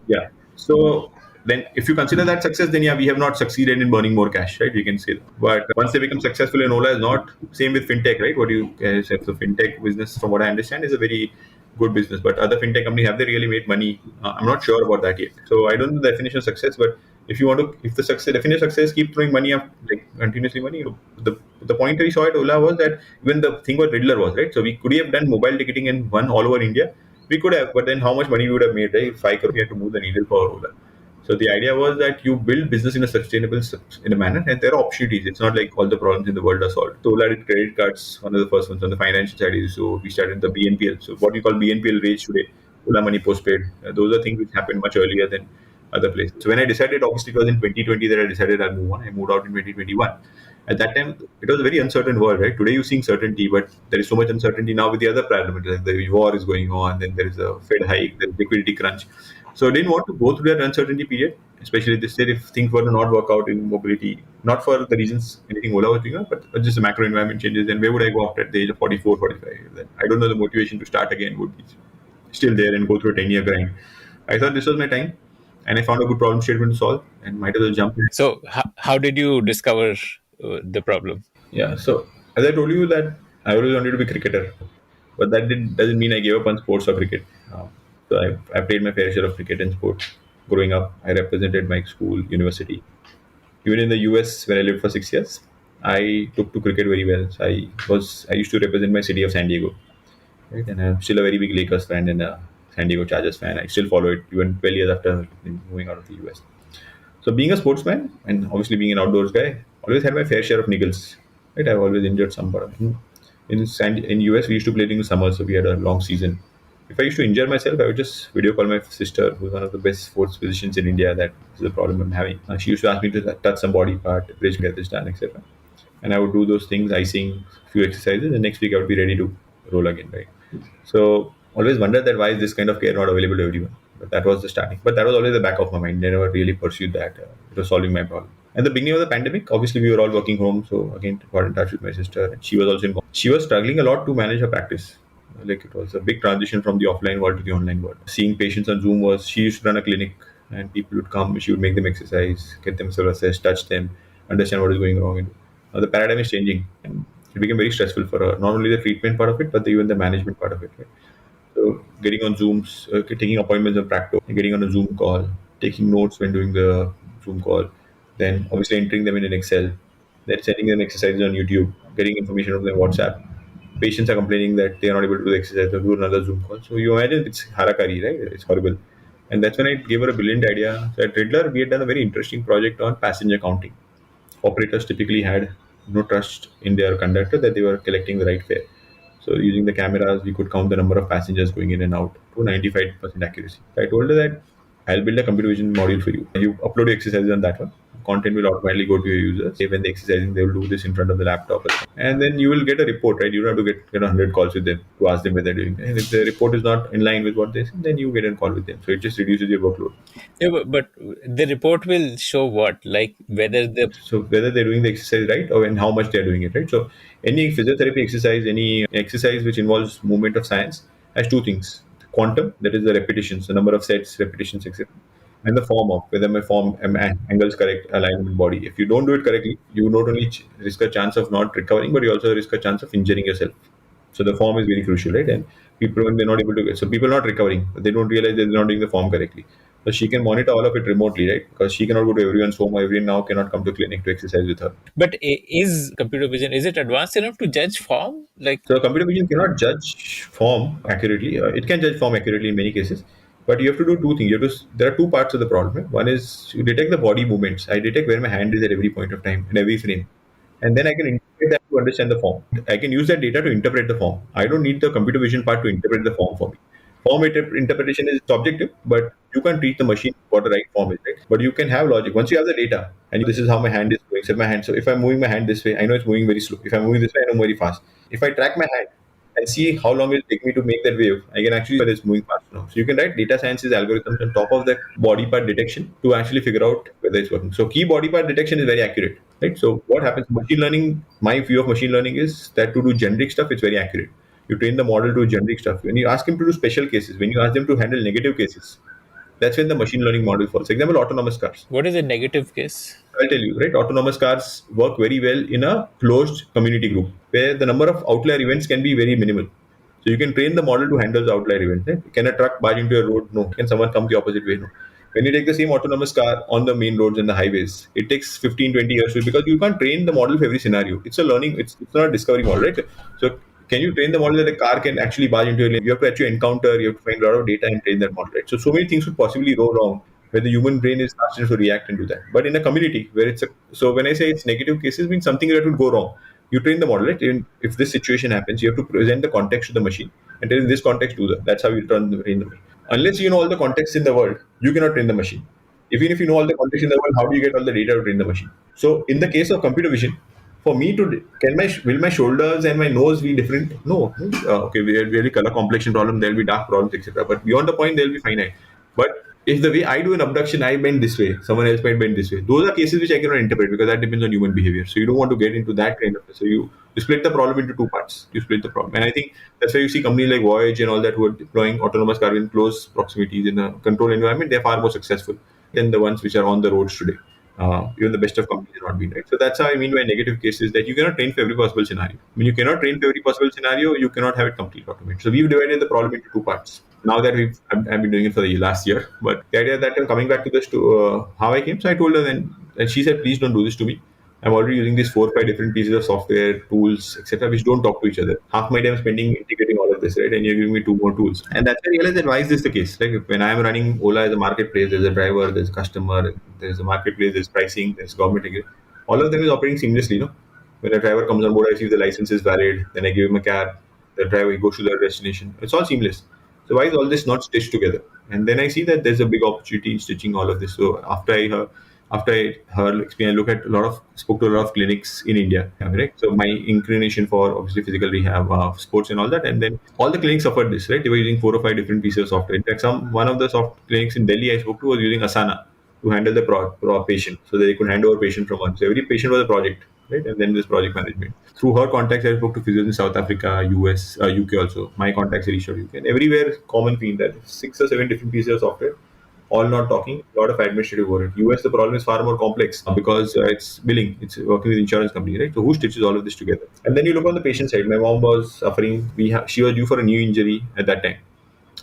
Yeah. So then, if you consider that success, then yeah, we have not succeeded in burning more cash, right? We can say that. But once they become successful, in Ola is not same with fintech, right? What you said, the fintech business, from what I understand, is a very good business. But other fintech companies, have they really made money? I'm not sure about that yet. So I don't know the definition of success. But if you want to, if the success definition of success, keep throwing money up, like continuously money. The point we saw at Ola was that even the thing about Ridlr was, right. So we could have done mobile ticketing in one all over India. We could have, but then how much money we would have made, right? 5 crore, we had to move the needle for Ola. So the idea was that you build business in a sustainable in a manner, and there are opportunities. It's not like all the problems in the world are solved. So Ola did credit cards, one of the first ones on the financial side. So we started the BNPL. So what we call BNPL rates today, Ola Money Postpaid. Those are things which happened much earlier than other places. So when I decided, obviously it was in 2020 that I decided I'll move on. I moved out in 2021. At that time, it was a very uncertain world, right? Today you're seeing certainty, but there is so much uncertainty now with the other parameters. Like the war is going on, then there is a Fed hike, there's liquidity crunch. So I didn't want to go through that uncertainty period, especially this year if things were to not work out in mobility, not for the reasons anything Ola was doing, but just the macro environment changes. Then where would I go after at the age of 44, 45? Then I don't know, the motivation to start again would be still there and go through a 10-year grind. I thought this was my time, and I found a good problem statement to solve, and might as well jump in. So how did you discover the problem? Yeah, so as I told you that I always wanted to be a cricketer, but doesn't mean I gave up on sports or cricket. So I played my fair share of cricket and sports. Growing up, I represented my school, university. Even in the US, where I lived for 6 years, I took to cricket very well. So I used to represent my city of San Diego, right? And I'm still a very big Lakers fan and a San Diego Chargers fan. I still follow it even 12 years after moving out of the US. So being a sportsman and obviously being an outdoors guy, always had my fair share of niggles. Right, I've always injured some part. In US, we used to play during the summer, so we had a long season. If I used to injure myself, I would just video call my sister, who's one of the best sports physicians in India. That is the problem I'm having. She used to ask me to touch some body part, bridge, get this done, etc. And I would do those things, icing, few exercises, and next week I would be ready to roll again, right? So always wondered that why is this kind of care not available to everyone? But that was the starting. But that was always the back of my mind. I never really pursued that. It was solving my problem. At the beginning of the pandemic, obviously we were all working home. So again, got in touch with my sister, and she was also in. She was struggling a lot to manage her practice. Like it was a big transition from the offline world to the online world. Seeing patients on Zoom was she used to run a clinic, and people would come. She would make them exercise, get themselves assessed, touch them, understand what is going wrong. And the paradigm is changing, and it became very stressful for her. Not only the treatment part of it, but even the management part of it. Right? So getting on Zooms, taking appointments on Practo, getting on a Zoom call, taking notes when doing the Zoom call, then obviously entering them in an Excel, then sending them exercises on YouTube, getting information from their WhatsApp. Patients are complaining that they are not able to do the exercise or do another Zoom call. So you imagine it's harakari, right? It's horrible. And that's when I gave her a brilliant idea. So at Ridlr, we had done a very interesting project on passenger counting. Operators typically had no trust in their conductor that they were collecting the right fare. So using the cameras, we could count the number of passengers going in and out to 95% accuracy. So I told her that I'll build a computer vision module for you. You upload your exercises on that one. Content will automatically go to your users. When they're exercising, they will do this in front of the laptop. And then you will get a report, right? You don't have to get 100 calls with them to ask them whether they're doing it. And if the report is not in line with what they say, then you get a call with them. So it just reduces your workload. Yeah, but the report will show what, like whether the So whether they're doing the exercise right or and how much they're doing it right. So any physiotherapy exercise, any exercise which involves movement of science has two things: quantum, that is the repetitions, the number of sets, repetitions, etc., and the form of whether my form angle is correct, alignment, body. If you don't do it correctly, you not only risk a chance of not recovering, but you also risk a chance of injuring yourself. So the form is very crucial, right? And people when they're not able to get, so people are not recovering, they don't realize they're not doing the form correctly. So she can monitor all of it remotely, right? Because she cannot go to everyone's home, or everyone now cannot come to clinic to exercise with her. but is computer vision, is it advanced enough to judge form? Like, So computer vision cannot judge form accurately. It can judge form accurately in many cases, but you have to do two things. You have to, there are two parts of the problem. Right? One is you detect the body movements. I detect where my hand is at every point of time in every frame, and then I can interpret that to understand the form. I can use that data to interpret the form. I don't need the computer vision part to interpret the form for me. Form interpretation is subjective, but you can teach the machine what the right form is, right? But you can have logic. Once you have the data, and this is how my hand is going. So my hand. So if I'm moving my hand this way, I know it's moving very slow. If I'm moving this way, I know very fast. If I track my hand and see how long it will take me to make that wave, I can actually whether it's moving fast or not. So you can write data sciences algorithms on top of the body part detection to actually figure out whether it's working. So key body part detection is very accurate, right? So what happens? Machine learning. My view of machine learning is that to do generic stuff, it's very accurate. You train the model to do generic stuff. When you ask him to do special cases, when you ask them to handle negative cases, that's when the machine learning model falls. For example, autonomous cars. what is a negative case? I'll tell you, right? Autonomous cars work very well in a closed community group where the number of outlier events can be very minimal. So you can train the model to handle the outlier events. Right? Can a truck barge into a road? No. Can someone come the opposite way? No. When you take the same autonomous car on the main roads and the highways, it takes 15, 20 years because you can't train the model for every scenario. It's a learning, it's not a discovery model, right? So can you train the model that a car can actually barge into a lane? You have to actually encounter, you have to find a lot of data and train that model, right? So many things could possibly go wrong where the human brain is fast enough to react and do that. But in a community where it's a, so when I say it's negative cases, means something that would go wrong. You train the model, right? If this situation happens, you have to present the context to the machine and tell in this context do that. That's how you train the machine. Unless you know all the context in the world, you cannot train the machine. Even if you know all the context in the world, how do you get all the data to train the machine? So in the case of computer vision, for me to can my will my shoulders and my nose be different? No. Okay, we have really color complexion problem. There will be dark problems, etc. But beyond the point, there will be finite. But if the way I do an abduction, I bend this way, someone else might bend this way. Those are cases which I cannot interpret because that depends on human behavior. So you don't want to get into that kind of. So you split the problem into two parts. You split the problem, and I think that's why you see companies like Voyage and all that who are deploying autonomous car in close proximities in a controlled environment. They're far more successful than the ones which are on the roads today. Even the best of companies have not been right. So that's how I mean by negative cases that you cannot train for every possible scenario. When you cannot train for every possible scenario, you cannot have it completely automated. So we've divided the problem into two parts. Now that I've been doing it for the last year, but the idea that I'm coming back to this to how I came. So I told her then, and she said, please don't do this to me. I'm already using these 4 or 5 different pieces of software, tools, etc., which don't talk to each other. Half my day I'm spending integrating all of this, right? And you're giving me two more tools. And that's when I realized that why is this the case? Like when I'm running Ola as a marketplace, there's a driver, there's a customer, there's a marketplace, there's pricing, there's government. All of them is operating seamlessly, you know. When a driver comes on board, I see if the license is valid, then I give him a cab, the driver goes to their destination. It's all seamless. So why is all this not stitched together? And then I see that there's a big opportunity in stitching all of this. So after I heard experience, I look at spoke to a lot of clinics in India, right? So my inclination for obviously physical rehab, sports and all that, and then all the clinics suffered this, right? They were using 4 or 5 different pieces of software. In fact, one of the soft clinics in Delhi I spoke to was using Asana to handle the patient, so that they could hand over patient from one. So every patient was a project, right? And then this project management. Through her contacts, I spoke to physios in South Africa, US, UK also. My contacts reached out UK, and everywhere common theme that 6 or 7 different pieces of software, all not talking, a lot of administrative work. US, the problem is far more complex because it's billing, it's working with insurance company, right? So who stitches all of this together? And then you look on the patient side. My mom was suffering. She was due for a new injury at that time,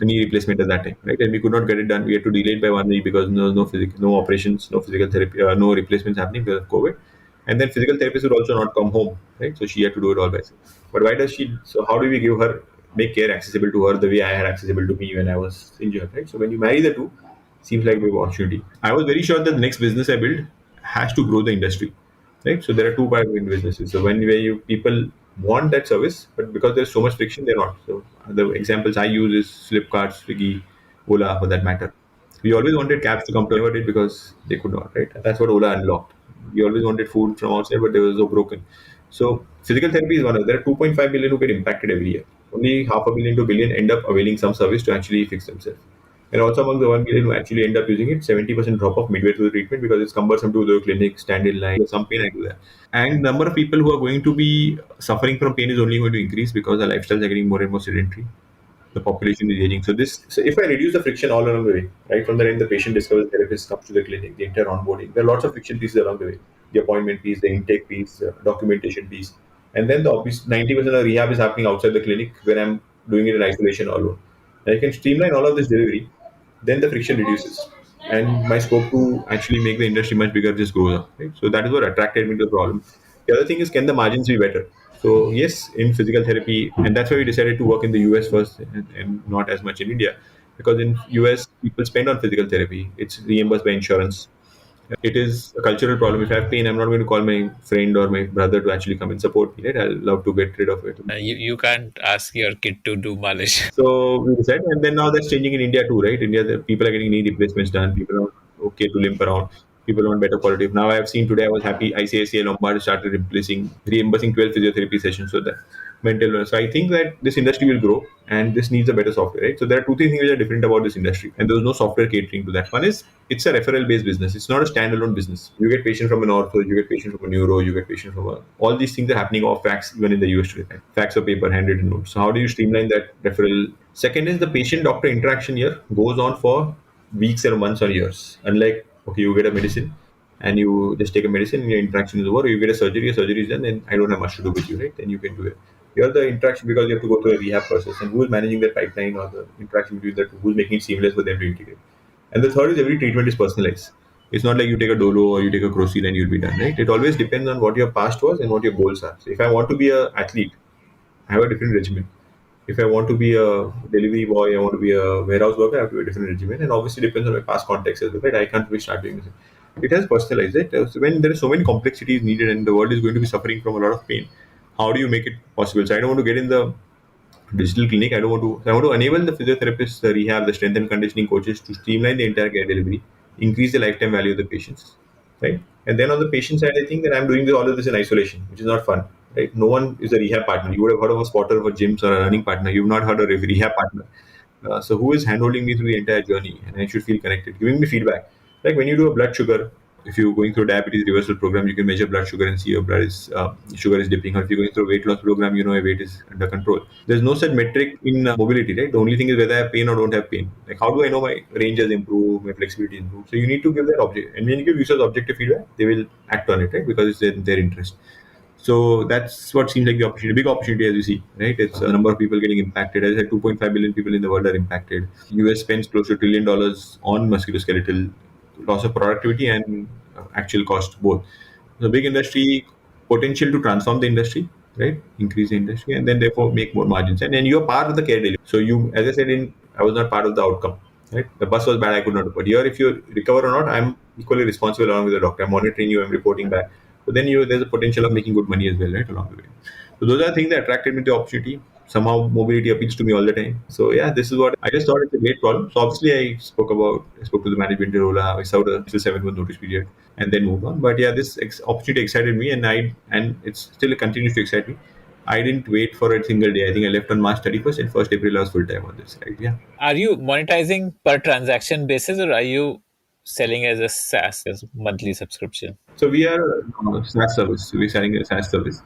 a knee replacement at that time, right? And we could not get it done. We had to delay it by 1 week because no operations, no physical therapy, no replacements happening because of COVID. And then physical therapist would also not come home, right? So she had to do it all by herself. But why does she? So how do we make care accessible to her the way I had accessible to me when I was injured, right? So when you marry the two, seems like a big opportunity. I was very sure that the next business I build has to grow the industry, right? So there are two parts in businesses. So when where you people want that service, but because there's so much friction, they're not. So the examples I use is Flipkart, Swiggy, Ola, for that matter. We always wanted cabs to come to, never did because they could not, right? And that's what Ola unlocked. We always wanted food from outside, but they were so broken. So physical therapy is one of them. There are 2.5 billion who get impacted every year. Only half a billion to a billion end up availing some service to actually fix themselves. And also among the 1 million who actually end up using it, 70% drop off midway through the treatment because it's cumbersome to go to the clinic, stand in line. There's some pain, I do that. And number of people who are going to be suffering from pain is only going to increase because our lifestyles are getting more and more sedentary. The population is aging. So if I reduce the friction all along the way, right from the time the patient discovers the therapist comes to the clinic, the entire onboarding, there are lots of friction pieces along the way. The appointment piece, the intake piece, documentation piece, and then the obvious 90% of rehab is happening outside the clinic when I'm doing it in isolation all alone. And I can streamline all of this delivery, then the friction reduces, and my scope to actually make the industry much bigger just goes up. Right? So that is what attracted me to the problem. The other thing is, can the margins be better? So yes, in physical therapy, and that's why we decided to work in the US first and not as much in India, because in US people spend on physical therapy. It's reimbursed by insurance. It is a cultural problem. If I have pain, I'm not going to call my friend or my brother to actually come and support me. Right? I'll love to get rid of it. You can't ask your kid to do malish. So we decided, and then now that's changing in India too, right? India, the people are getting knee replacements done. People are okay to limp around. People want better quality. Now I have seen today, I was happy. ICICI Lombard started reimbursing 12 physiotherapy sessions for that mental wellness. So I think that this industry will grow, and this needs a better software, right? So there are two things which are different about this industry, and there was no software catering to that. One is it's a referral based business. It's not a standalone business. You get patient from an ortho, you get patient from a neuro, you get patient from a. All these things are happening off fax even in the US today. Fax or paper, handwritten notes. So how do you streamline that referral? Second is the patient doctor interaction here goes on for weeks or months or years. Unlike okay, you get a medicine and you just take a medicine and your interaction is over, or you get a surgery is done, then I don't have much to do with you, right? Then you can do it. You're the interaction because you have to go through a rehab process, and who is managing that pipeline or the interaction between that, who's making it seamless for them to integrate. And the third is every treatment is personalized. It's not like you take a dolo or you take a crocin and you'll be done, right? It always depends on what your past was and what your goals are. So if I want to be an athlete, I have a different regimen. If I want to be a delivery boy, I want to be a warehouse worker, I have to be a different regimen. And obviously depends on my past context as well, right? I can't be start doing this. It has personalized it. So when there is so many complexities needed and the world is going to be suffering from a lot of pain, how do you make it possible? So I don't want to get in the digital clinic. I want to enable the physiotherapists, the rehab, the strength and conditioning coaches to streamline the entire care delivery, increase the lifetime value of the patients, right? And then on the patient side, I think that I'm doing all of this in isolation, which is not fun, right? No one is a rehab partner. You would have heard of a spotter of a gyms or a running partner. You've not heard of a rehab partner. So who is handholding me through the entire journey, and I should feel connected, giving me feedback. Like when you do a blood sugar, if you're going through a diabetes reversal program, you can measure blood sugar and see your blood is sugar is dipping. Or if you're going through a weight loss program, you know your weight is under control. There's no such metric in mobility, right? The only thing is whether I have pain or don't have pain. Like how do I know my range has improved, my flexibility is improved? So you need to give that object, and when you give users objective feedback, they will act on it, right? Because it's their interest. So that's what seems like the opportunity, big opportunity as you see, right? It's a number of people getting impacted. As I said, 2.5 billion people in the world are impacted. US spends close to $1 trillion on musculoskeletal loss of productivity and actual cost both. The big industry potential to transform the industry, right? Increase the industry and then therefore make more margins. And then you're part of the care delivery. So you, as I said, I was not part of the outcome. Right? The bus was bad, I could not. But here, if you recover or not, I'm equally responsible along with the doctor. I'm monitoring you, I'm reporting back. So then there's a potential of making good money as well, right, along the way. So those are things that attracted me to the opportunity. somehow mobility appeals to me all the time. So yeah, this is what I just thought it's a great problem. So obviously I spoke to the management, I served a 7 month notice period and then moved on. But yeah, this opportunity excited me, and it still continues to excite me. I didn't wait for a single day. I think I left on March 31st, and 1st April I was full time on this. Right? Yeah. Are you monetizing per transaction basis, or are you selling as a SaaS, as monthly subscription? So we are SaaS service. So we're selling a SaaS service.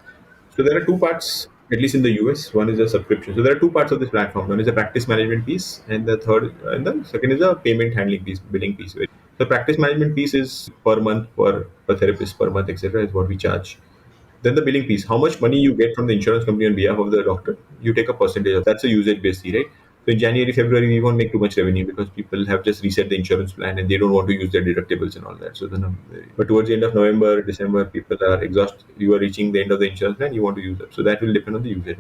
So there are two parts, at least in the US. One is a subscription. So there are two parts of this platform. One is a practice management piece, and the second is a payment handling piece, billing piece. The practice management piece is per month, per therapist per month, etc. is what we charge. Then the billing piece, how much money you get from the insurance company on behalf of the doctor, you take a percentage of. That's a usage based fee, right? So in January, February, we won't make too much revenue because people have just reset the insurance plan and they don't want to use their deductibles and all that. So then, but towards the end of November, December, people are exhausted. You are reaching the end of the insurance plan, you want to use it. So that will depend on the usage.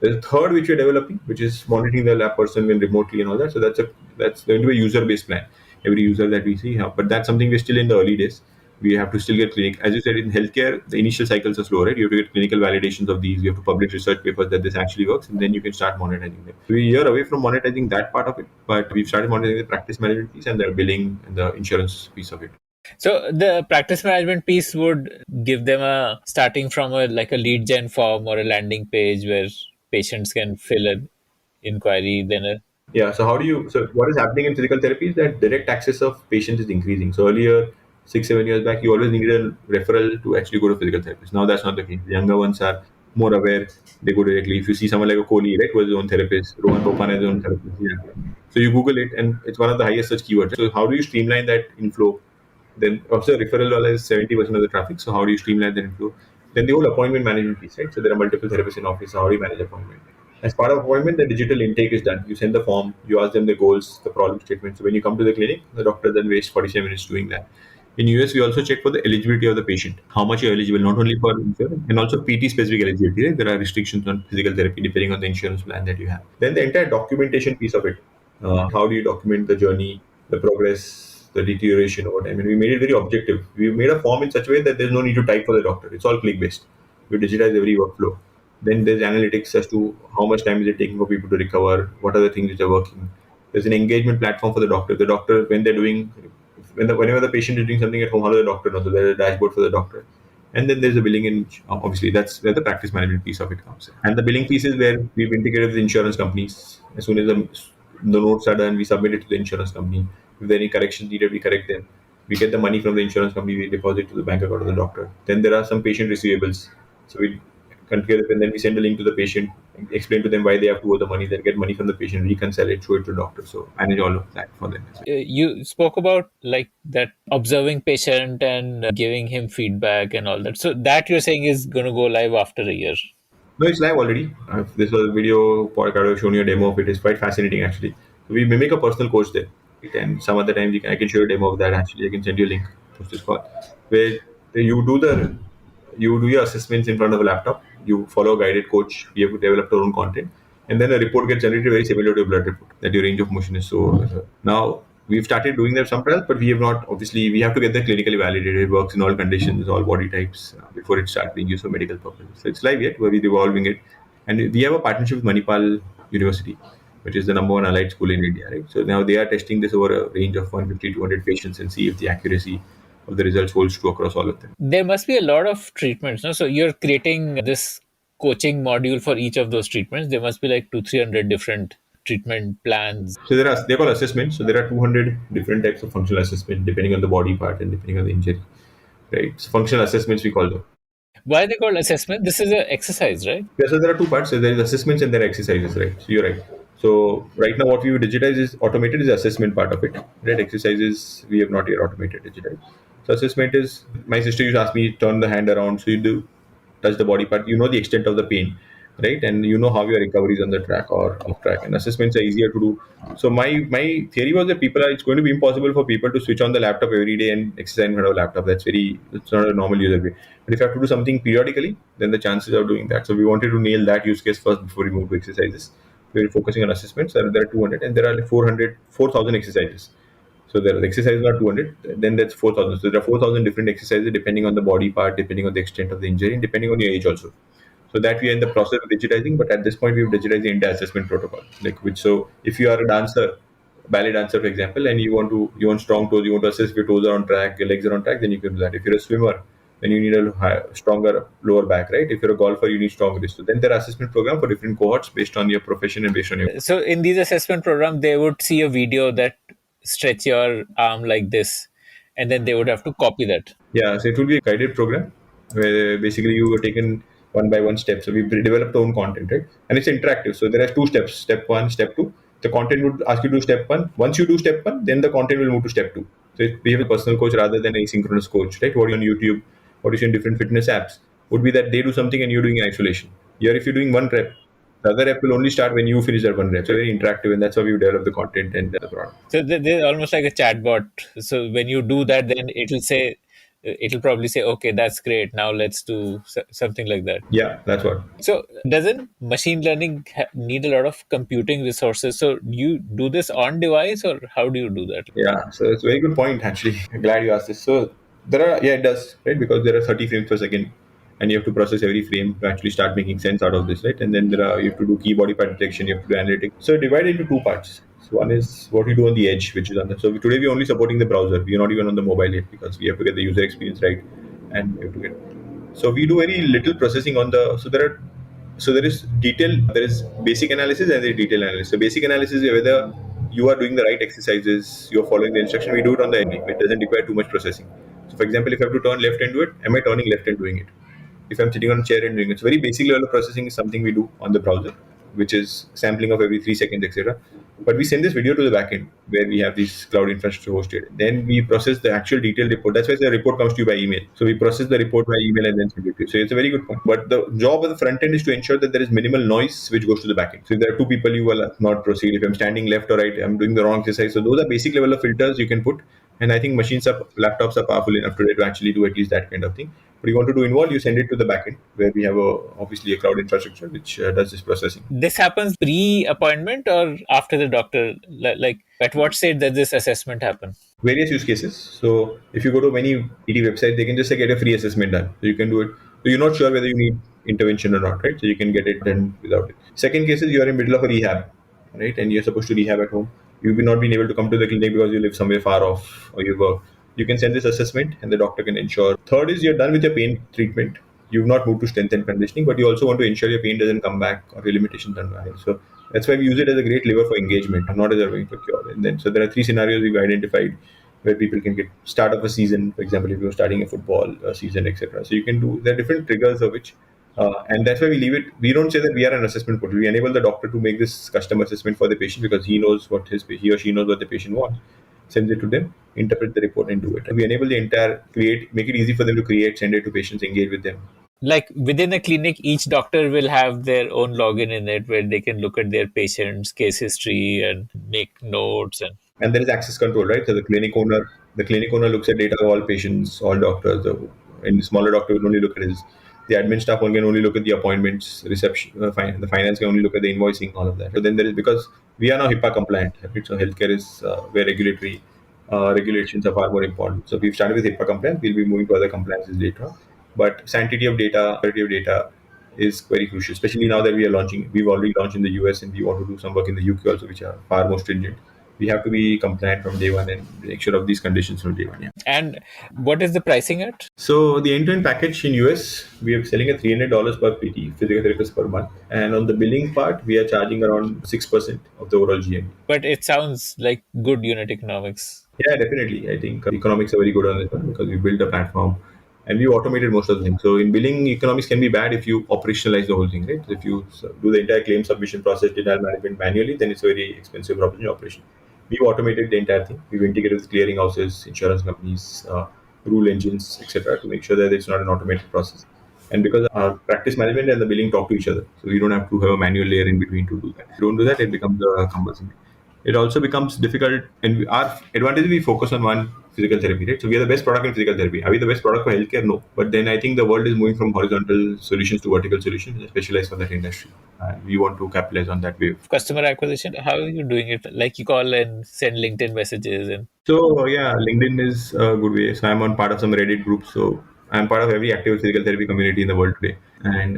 There's a third which we're developing, which is monitoring the lab person when remotely and all that. So that's going to be a user-based plan. Every user that we see, but that's something we're still in the early days. We have to still get clinic. As you said, in healthcare, the initial cycles are slow, right? You have to get clinical validations of these. You have to publish research papers that this actually works, and then you can start monetizing them. We're a year away from monetizing that part of it, but we've started monetizing the practice management piece and the billing and the insurance piece of it. So the practice management piece would give them a starting from a like a lead gen form or a landing page where patients can fill an inquiry, then a Yeah. So how do you? So what is happening in physical therapy is that direct access of patients is increasing. So earlier, 6 7 years back, you always needed a referral to actually go to physical therapist. Now that's not the case. The younger ones are more aware. They go directly. If you see someone like a Kohli, right, who has his own therapist, Rohan Bopan has his own therapist. Yeah. So you Google it, and it's one of the highest search keywords. So how do you streamline that inflow? Then also referral wala is 70% of the traffic. So how do you streamline that inflow? Then the whole appointment management piece, right? So there are multiple therapists in office. So how do you manage appointment? As part of appointment, the digital intake is done. You send the form, you ask them the goals, the problem statement. So when you come to the clinic, the doctor then wastes 47 minutes doing that. In US, we also check for the eligibility of the patient, how much you're eligible, not only for insurance, and also PT specific eligibility. Right? There are restrictions on physical therapy depending on the insurance plan that you have. Then the entire documentation piece of it. How do you document the journey, the progress, the deterioration over time? And we made it very objective. We made a form in such a way that there's no need to type for the doctor. It's all click based. We digitize every workflow. Then there's analytics as to how much time is it taking for people to recover, what are the things which are working. There's an engagement platform for the doctor. The doctor, when they're doing, whenever the patient is doing something at home, how does the doctor know? So there's a dashboard for the doctor. And then there's a billing, and obviously that's where the practice management piece of it comes in. And the billing piece is where we've integrated with insurance companies. As soon as the notes are done, we submit it to the insurance company. If there are any corrections needed, we correct them. We get the money from the insurance company, we deposit to the bank account of the doctor. Then there are some patient receivables. So we configure it, and then we send a link to the patient, explain to them why they have to owe the money, then get money from the patient, reconcile it, show it to the doctor. So manage all of that for them as well. you spoke about like that observing patient and giving him feedback and all that. So that you're saying is going to go live after a year. No, it's live already. This was a video podcast. I've shown you a demo of it. It's quite fascinating actually. So we mimic a personal coach there. And some other time I can show you a demo of that actually. I can send you a link post this call. Where you do the you do your assessments in front of a laptop. You follow a guided coach. You have to develop your own content, and then a report gets generated very similar to a blood report. That your range of motion is so. Now we've started doing that some trials, but we have not. Obviously, we have to get that clinically validated. It works in all conditions, all body types before it starts being used for medical purposes. So it's live yet. We're evolving it, and we have a partnership with Manipal University, which is the number one allied school in India. Right. So now they are testing this over a range of 150 200 patients and see if the accuracy of the results holds true across all of them. There must be a lot of treatments, no? So you're creating this coaching module for each of those treatments. There must be like 200 300 different treatment plans. So they're called assessments. So there are 200 different types of functional assessment depending on the body part and depending on the injury, right? So functional assessments we call them. Why are they called assessment? This is an exercise, right? Yeah, so there are two parts. So there is assessments and there are exercises, right? So you're right. So right now what we digitize is automated is the assessment part of it. Right? Exercises we have not yet automated digitized. So assessment is my sister used to ask me turn the hand around. So you do touch the body part. You know the extent of the pain, right? And you know how your recovery is on the track or off track. And assessments are easier to do. So my theory was that it's going to be impossible for people to switch on the laptop every day and exercise in front of a laptop. It's not a normal user way. But if you have to do something periodically, then the chances of doing that. So we wanted to nail that use case first before we move to exercises. We're focusing on assessments. There are 200 and there are like 4,000 exercises. So there are exercises are 200, then that's 4,000. So there are 4,000 different exercises depending on the body part, depending on the extent of the injury, and depending on your age also. So that we are in the process of digitizing, but at this point we've digitized the entire assessment protocol. Like which, so if you are a dancer, ballet dancer, for example, and you want strong toes, you want to assess if your toes are on track, your legs are on track, then you can do that. If you're a swimmer, then you need a stronger lower back, right? If you're a golfer, you need strong wrist. So then there are assessment program for different cohorts based on your profession and based on your. So in these assessment program, they would see a video that stretch your arm like this, and then they would have to copy that. Yeah, so it will be a guided program where basically you are taken one by one step. So we developed our own content, right? And it's interactive. So there are two steps: step one, step two. The content would ask you to do step one. Once you do step one, then the content will move to step two. So we have a personal coach rather than a synchronous coach, right? What you on YouTube, what you see in different fitness apps would be that they do something and you're doing in isolation. Here, if you're doing one rep, the other rep will only start when you finish that one rep. So very interactive, and that's how we develop the content and the product. So they're almost like a chatbot. So when you do that, then it'll probably say, okay, that's great. Now let's do something like that. Yeah, that's what. So doesn't machine learning need a lot of computing resources? So you do this on device, or how do you do that? Yeah, so it's a very good point actually. Glad you asked this. So there are, yeah, it does, right? Because there are 30 frames per second, and you have to process every frame to actually start making sense out of this, right? And then there are, you have to do key body part detection, you have to do analytics. So divide into two parts. So one is what you do on the edge, which is on the. So today we're only supporting the browser. We're not even on the mobile yet because we have to get the user experience right, and we have to get. So we do very little processing on the. So there is detail, there is basic analysis and there is detail analysis. So basic analysis is whether you are doing the right exercises, you're following the instruction. We do it on the end. It doesn't require too much processing. So for example, if I have to turn left and do it, am I turning left and doing it? If I'm sitting on a chair and doing it. So very basic level of processing is something we do on the browser, which is sampling of every 3 seconds, etc. But we send this video to the backend where we have this cloud infrastructure hosted. Then we process the actual detailed report. That's why the report comes to you by email. So we process the report by email and then send it to you. So it's a very good point. But the job of the front end is to ensure that there is minimal noise which goes to the backend. So if there are two people, you will not proceed. If I'm standing left or right, I'm doing the wrong exercise. So those are basic level of filters you can put. And I think laptops are powerful enough today to actually do at least that kind of thing. But you want to do involve, you send it to the backend where we have obviously a cloud infrastructure which does this processing. This happens pre-appointment or after the doctor? Like at what stage does this assessment happen? Various use cases. So if you go to many PT websites, they can just say get a free assessment done. So you can do it. So you're not sure whether you need intervention or not, right? So you can get it done without it. Second case is you are in middle of a rehab, right? And you're supposed to rehab at home. You've not been able to come to the clinic because you live somewhere far off or you work. You can send this assessment and the doctor can ensure. Third is you're done with your pain treatment. You've not moved to strength and conditioning, but you also want to ensure your pain doesn't come back or your limitations don't vanish. So that's why we use it as a great lever for engagement, not as a way for cure. And then so there are three scenarios we've identified where people can get start of a season, for example, if you're starting a football season, etc. So you can do there are different triggers of which, and that's why we leave it. We don't say that we are an assessment portal. We enable the doctor to make this custom assessment for the patient because he knows what he or she knows what the patient wants. Sends it to them, interpret the report, and do it. And we enable the entire make it easy for them to create, send it to patients, engage with them. Like within a clinic, each doctor will have their own login in it where they can look at their patient's case history and make notes. And there is access control, right? So the clinic owner looks at data of all patients, all doctors. And the smaller doctor will only look at his. The admin staff can only look at the appointments, reception. The finance can only look at the invoicing, all of that. So then there is, because we are now HIPAA compliant, right? So healthcare is where regulatory regulations are far more important. So we've started with HIPAA compliance. We'll be moving to other compliances later on. But sanctity of data, quality of data is very crucial, especially now that we are launching. We've already launched in the US and we want to do some work in the UK also, which are far more stringent. We have to be compliant from day one and make sure of these conditions from day one. Yeah. And what is the pricing at? So the end-to-end package in US, we are selling at $300 per PT, physical therapist per month, and on the billing part, we are charging around 6% of the overall GMV. But it sounds like good unit economics. Yeah, definitely. I think economics are very good on this one because we built a platform and we automated most of the things. So in billing, economics can be bad if you operationalize the whole thing, right? So if you do the entire claim submission process, denial management manually, then it's a very expensive proposition operation. We've automated the entire thing. We've integrated with clearing houses, insurance companies, rule engines, etc., to make sure that it's not an automated process. And because our practice management and the billing talk to each other, so we don't have to have a manual layer in between to do that. If you don't do that, it becomes cumbersome. It also becomes difficult, and our advantage is we focus on one physical therapy, right? So we are the best product in physical therapy. Are we the best product for healthcare? No. But then I think the world is moving from horizontal solutions to vertical solutions, specialized for that industry. And we want to capitalize on that wave. Customer acquisition, how are you doing it? Like you call and send LinkedIn messages and So yeah, LinkedIn is a good way. So I'm on part of some Reddit groups. So I'm part of every active physical therapy community in the world today. And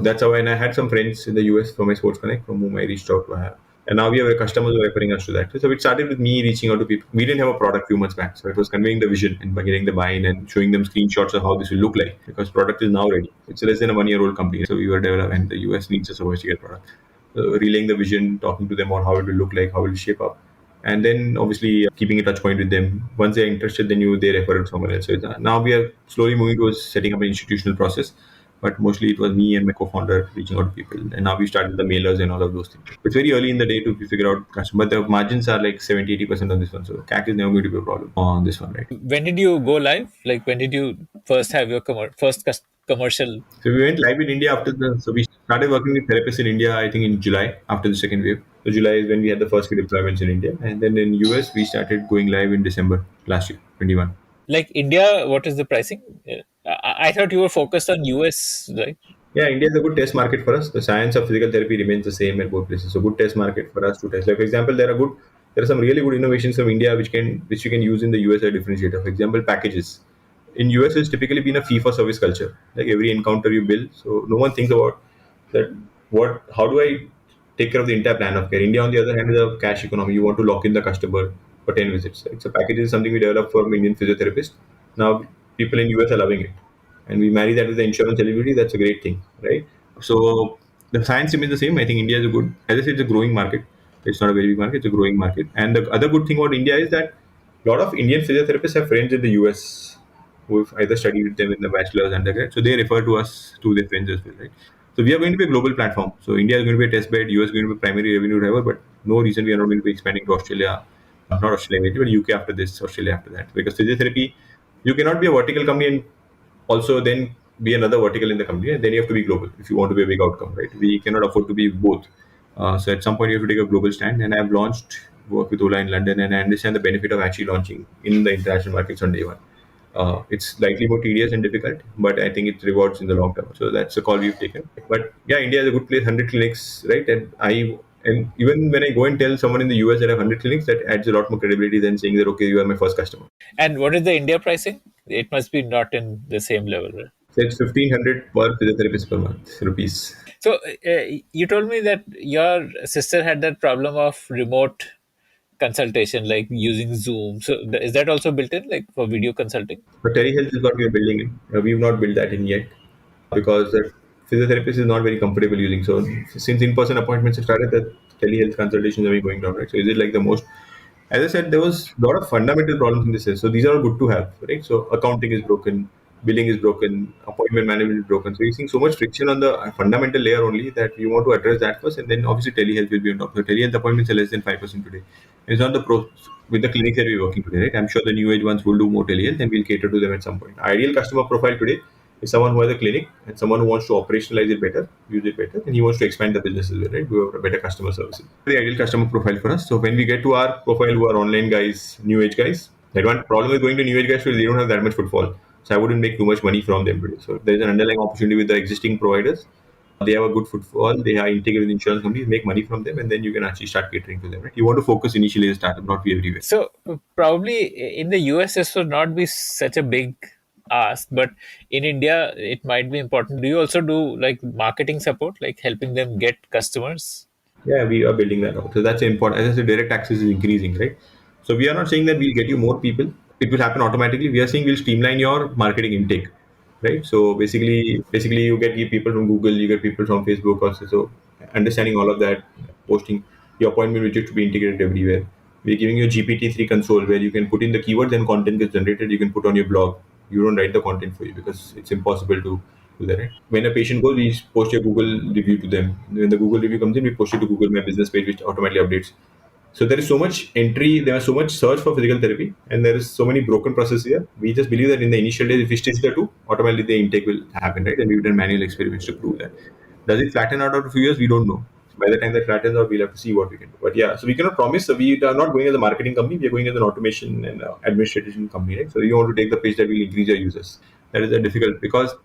that's how, and I had some friends in the US from my Sports Connect from whom I reached out to have. And now we have customers who are referring us to that. So it started with me reaching out to people. We didn't have a product a few months back. So it was conveying the vision and by getting the buy-in and showing them screenshots of how this will look like, because product is now ready. It's less than a 1 year old company. So we were developing, and the US needs a sophisticated product. So relaying the vision, talking to them on how it will look like, how it will shape up, and then obviously keeping a touch point with them. Once they're interested, then they refer it to someone else. So now we are slowly moving towards setting up an institutional process, but mostly it was me and my co-founder reaching out to people, and now we started the mailers and all of those things. It's very early in the day to figure out customer, but the margins are like 70-80% on this one, so CAC is never going to be a problem on this one, right? When did you go live? Like, when did you first have your commercial? So we went live in India so we started working with therapists in India, I think in July after the second wave. So July is when we had the first few deployments in India, and then in US we started going live in December last year, 21. Like India, what is the pricing? I thought you were focused on US, right? Yeah, India is a good test market for us. The science of physical therapy remains the same at both places. So good test market for us to test. Like for example, there are some really good innovations from India which we can use in the US as a differentiator. For example, packages. In US it's typically been a fee for service culture. Like every encounter you bill. So no one thinks about that how do I take care of the entire plan of care. India on the other hand is a cash economy. You want to lock in the customer for 10 visits. Right? So packages is something we developed for Indian physiotherapists. Now people in US are loving it, and we marry that with the insurance eligibility. That's a great thing, right? So the science remains the same. I think India is a good, as I said, it's a growing market. It's not a very big market, it's a growing market. And the other good thing about India is that a lot of Indian physiotherapists have friends in the US who've either studied with them in the bachelor's undergrad. So they refer to us to their friends as well, right? So we are going to be a global platform. So India is going to be a test bed, US is going to be a primary revenue driver, but no reason we are not going to be expanding to Australia, not Australia, but UK after this, Australia after that. Because physiotherapy, you cannot be a vertical company and also then be another vertical in the company, and then you have to be global if you want to be a big outcome, right? We cannot afford to be both. So at some point you have to take a global stand, and I've launched work with Ola in London, and I understand the benefit of actually launching in the international markets on day one. It's slightly more tedious and difficult, but I think it rewards in the long term. So that's a call we've taken. But yeah, India is a good place. 100 clinics, right? And even when I go and tell someone in the US that I have 100 clinics, that adds a lot more credibility than saying that okay, you are my first customer. And what is the India pricing? It must be not in the same level, right? So it's 1,500 per physiotherapist per month rupees. So you told me that your sister had that problem of remote consultation, like using Zoom. So is that also built in, like for video consulting? But telehealth is what we are building in. We've not built that in yet because the physiotherapist is not very comfortable using. So since in-person appointments have started, the telehealth consultations are going down, right? So is it like the most? As I said, there was a lot of fundamental problems in this. So these are all good to have, right? So accounting is broken, billing is broken, appointment management is broken. So you're seeing so much friction on the fundamental layer only that we want to address that first, and then obviously telehealth will be on top. So telehealth appointments are less than 5% today. It's not the pro with the clinics that we're working today, right? I'm sure the new age ones will do more telehealth, and we'll cater to them at some point. Ideal customer profile today is someone who has a clinic and someone who wants to operationalize it better, use it better, and he wants to expand the business as well, right? Do a better customer services. The ideal customer profile for us. So when we get to our profile, who are online guys, new age guys, that one problem with going to new age guys is they don't have that much footfall. So I wouldn't make too much money from them today. So there's an underlying opportunity with the existing providers. They have a good footfall. They are integrated with insurance companies. Make money from them, and then you can actually start catering to them. Right? You want to focus initially as a startup, not be everywhere. So probably in the US, this would not be such a big ask, but in India, it might be important. Do you also do like marketing support, like helping them get customers? Yeah, we are building that out. So that's important. As I said, direct access is increasing, right? So we are not saying that we'll get you more people. It will happen automatically. We are saying we'll streamline your marketing intake, right? So basically you get people from Google, you get people from Facebook also. So understanding all of that, posting your appointment widget to be integrated everywhere. We're giving you a GPT-3 console where you can put in the keywords and content gets generated. You can put on your blog. You don't write the content for you because it's impossible to do that. Right? When a patient goes, we post a Google review to them. When the Google review comes in, we post it to Google My Business page, which automatically updates. So there is so much entry, there is so much search for physical therapy, and there is so many broken processes here. We just believe that in the initial days, if we stitch the two, automatically the intake will happen, right? And we've done manual experiments to prove that. Does it flatten out after a few years? We don't know. By the time that flattens out, we'll have to see what we can do. But yeah, so we cannot promise. So we are not going as a marketing company. We are going as an automation and administration company, right? So you want to take the pitch that will increase your users. That is difficult because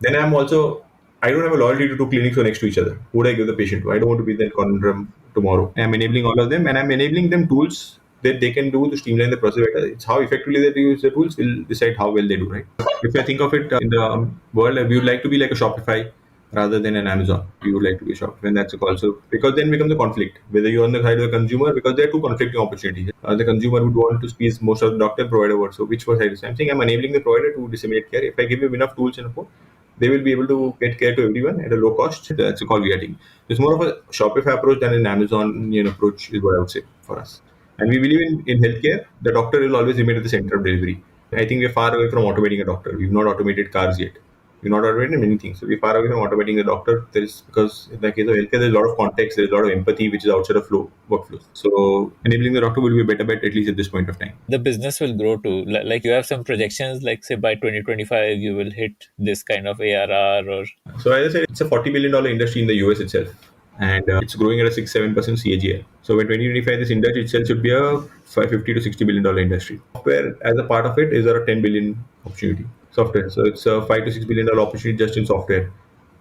then I don't have a loyalty to two clinics who are next to each other. Who would I give the patient to? I don't want to be in that conundrum tomorrow. I'm enabling all of them, and I'm enabling them tools that they can do to streamline the process better. It's how effectively they use the tools will decide how well they do, right? If I think of it in the world, we would like to be like a Shopify rather than an Amazon. We would like to be a Shopify, and that's a call. So because then becomes a conflict, whether you're on the side of the consumer, because there are two conflicting opportunities. The consumer would want to squeeze most of the doctor provider work. So which side is? I'm saying I'm enabling the provider to disseminate care. If I give you enough tools and support, they will be able to get care to everyone at a low cost. That's a call we are taking. It's more of a Shopify approach than an Amazon approach is what I would say for us. And we believe in healthcare, the doctor will always remain at the center of delivery. I think we're far away from automating a doctor. We've not automated cars yet. We've not automated many things. So we're far away from automating the doctor. There is, because in the case of healthcare, there's a lot of context, there's a lot of empathy which is outside of workflows. So enabling the doctor will be a better bet, at least at this point of time. The business will grow too. Like you have some projections, like say by 2025 you will hit this kind of ARR or. So as I said, it's a $40 billion industry in the US itself. And it's growing at a 6-7% CAGR. So by 2025, this industry itself should be a $550 to $60 billion industry. Software, as a part of it, is a $10 billion opportunity. Software, so it's a $5 to $6 billion opportunity just in software.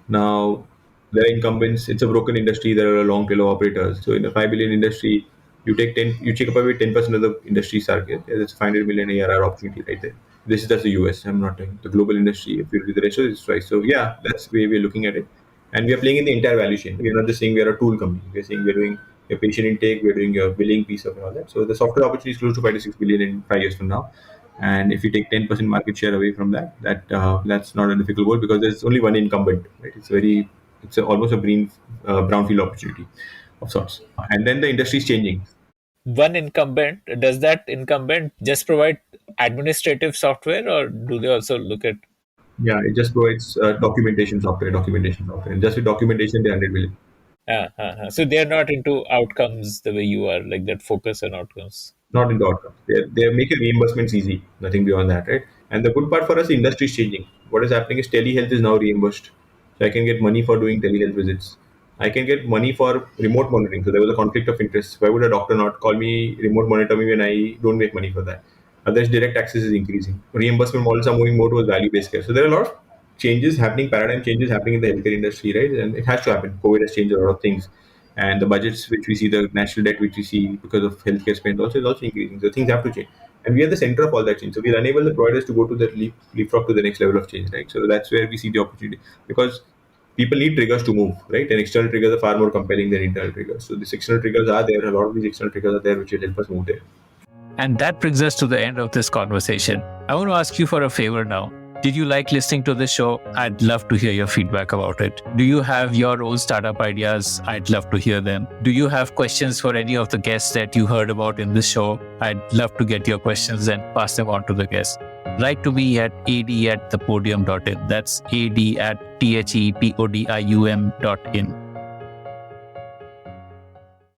Now, there are incumbents. It's a broken industry. There are a long tail of operators. So in a 5 billion industry, you take up away 10% of the industry target. That's 500 million ARR opportunity right there. This is just the US. I'm not talking the global industry. If you do the ratio, it's right. So yeah, that's the way we're looking at it. And we are playing in the entire value chain. We're not just saying we are a tool company. We're saying we're doing your patient intake, we're doing your billing piece of and all that. So the software opportunity is close to 5 to 6 billion in 5 years from now. And if you take 10% market share away from that's not a difficult goal because there's only one incumbent. Right? It's almost a brownfield opportunity of sorts. And then the industry is changing. One incumbent, does that incumbent just provide administrative software or do they also look at? Yeah, it just provides documentation software. And just with documentation, they're 100 million. So they're not into outcomes the way you are, like that focus on outcomes. Not into outcomes. They're making reimbursements easy, nothing beyond that, right? And the good part for us, the industry is changing. What is happening is telehealth is now reimbursed. So I can get money for doing telehealth visits. I can get money for remote monitoring. So there was a conflict of interest. Why would a doctor not call me, remote monitor me when I don't make money for that? Others, direct access is increasing. Reimbursement models are moving more towards value-based care. So there are a lot of changes happening, paradigm changes happening in the healthcare industry, right? And it has to happen. COVID has changed a lot of things. And the budgets which we see, the national debt which we see because of healthcare spend also is also increasing. So things have to change. And we are the center of all that change. So we'll enable the providers to go to that leapfrog to the next level of change, right? So that's where we see the opportunity. Because people need triggers to move, right? And external triggers are far more compelling than internal triggers. So these external triggers are there. A lot of these external triggers are there which will help us move there. And that brings us to the end of this conversation. I want to ask you for a favor now. Did you like listening to this show? I'd love to hear your feedback about it. Do you have your own startup ideas? I'd love to hear them. Do you have questions for any of the guests that you heard about in this show? I'd love to get your questions and pass them on to the guests. Write to me at ad@thepodium.in. That's ad@thepodium.in.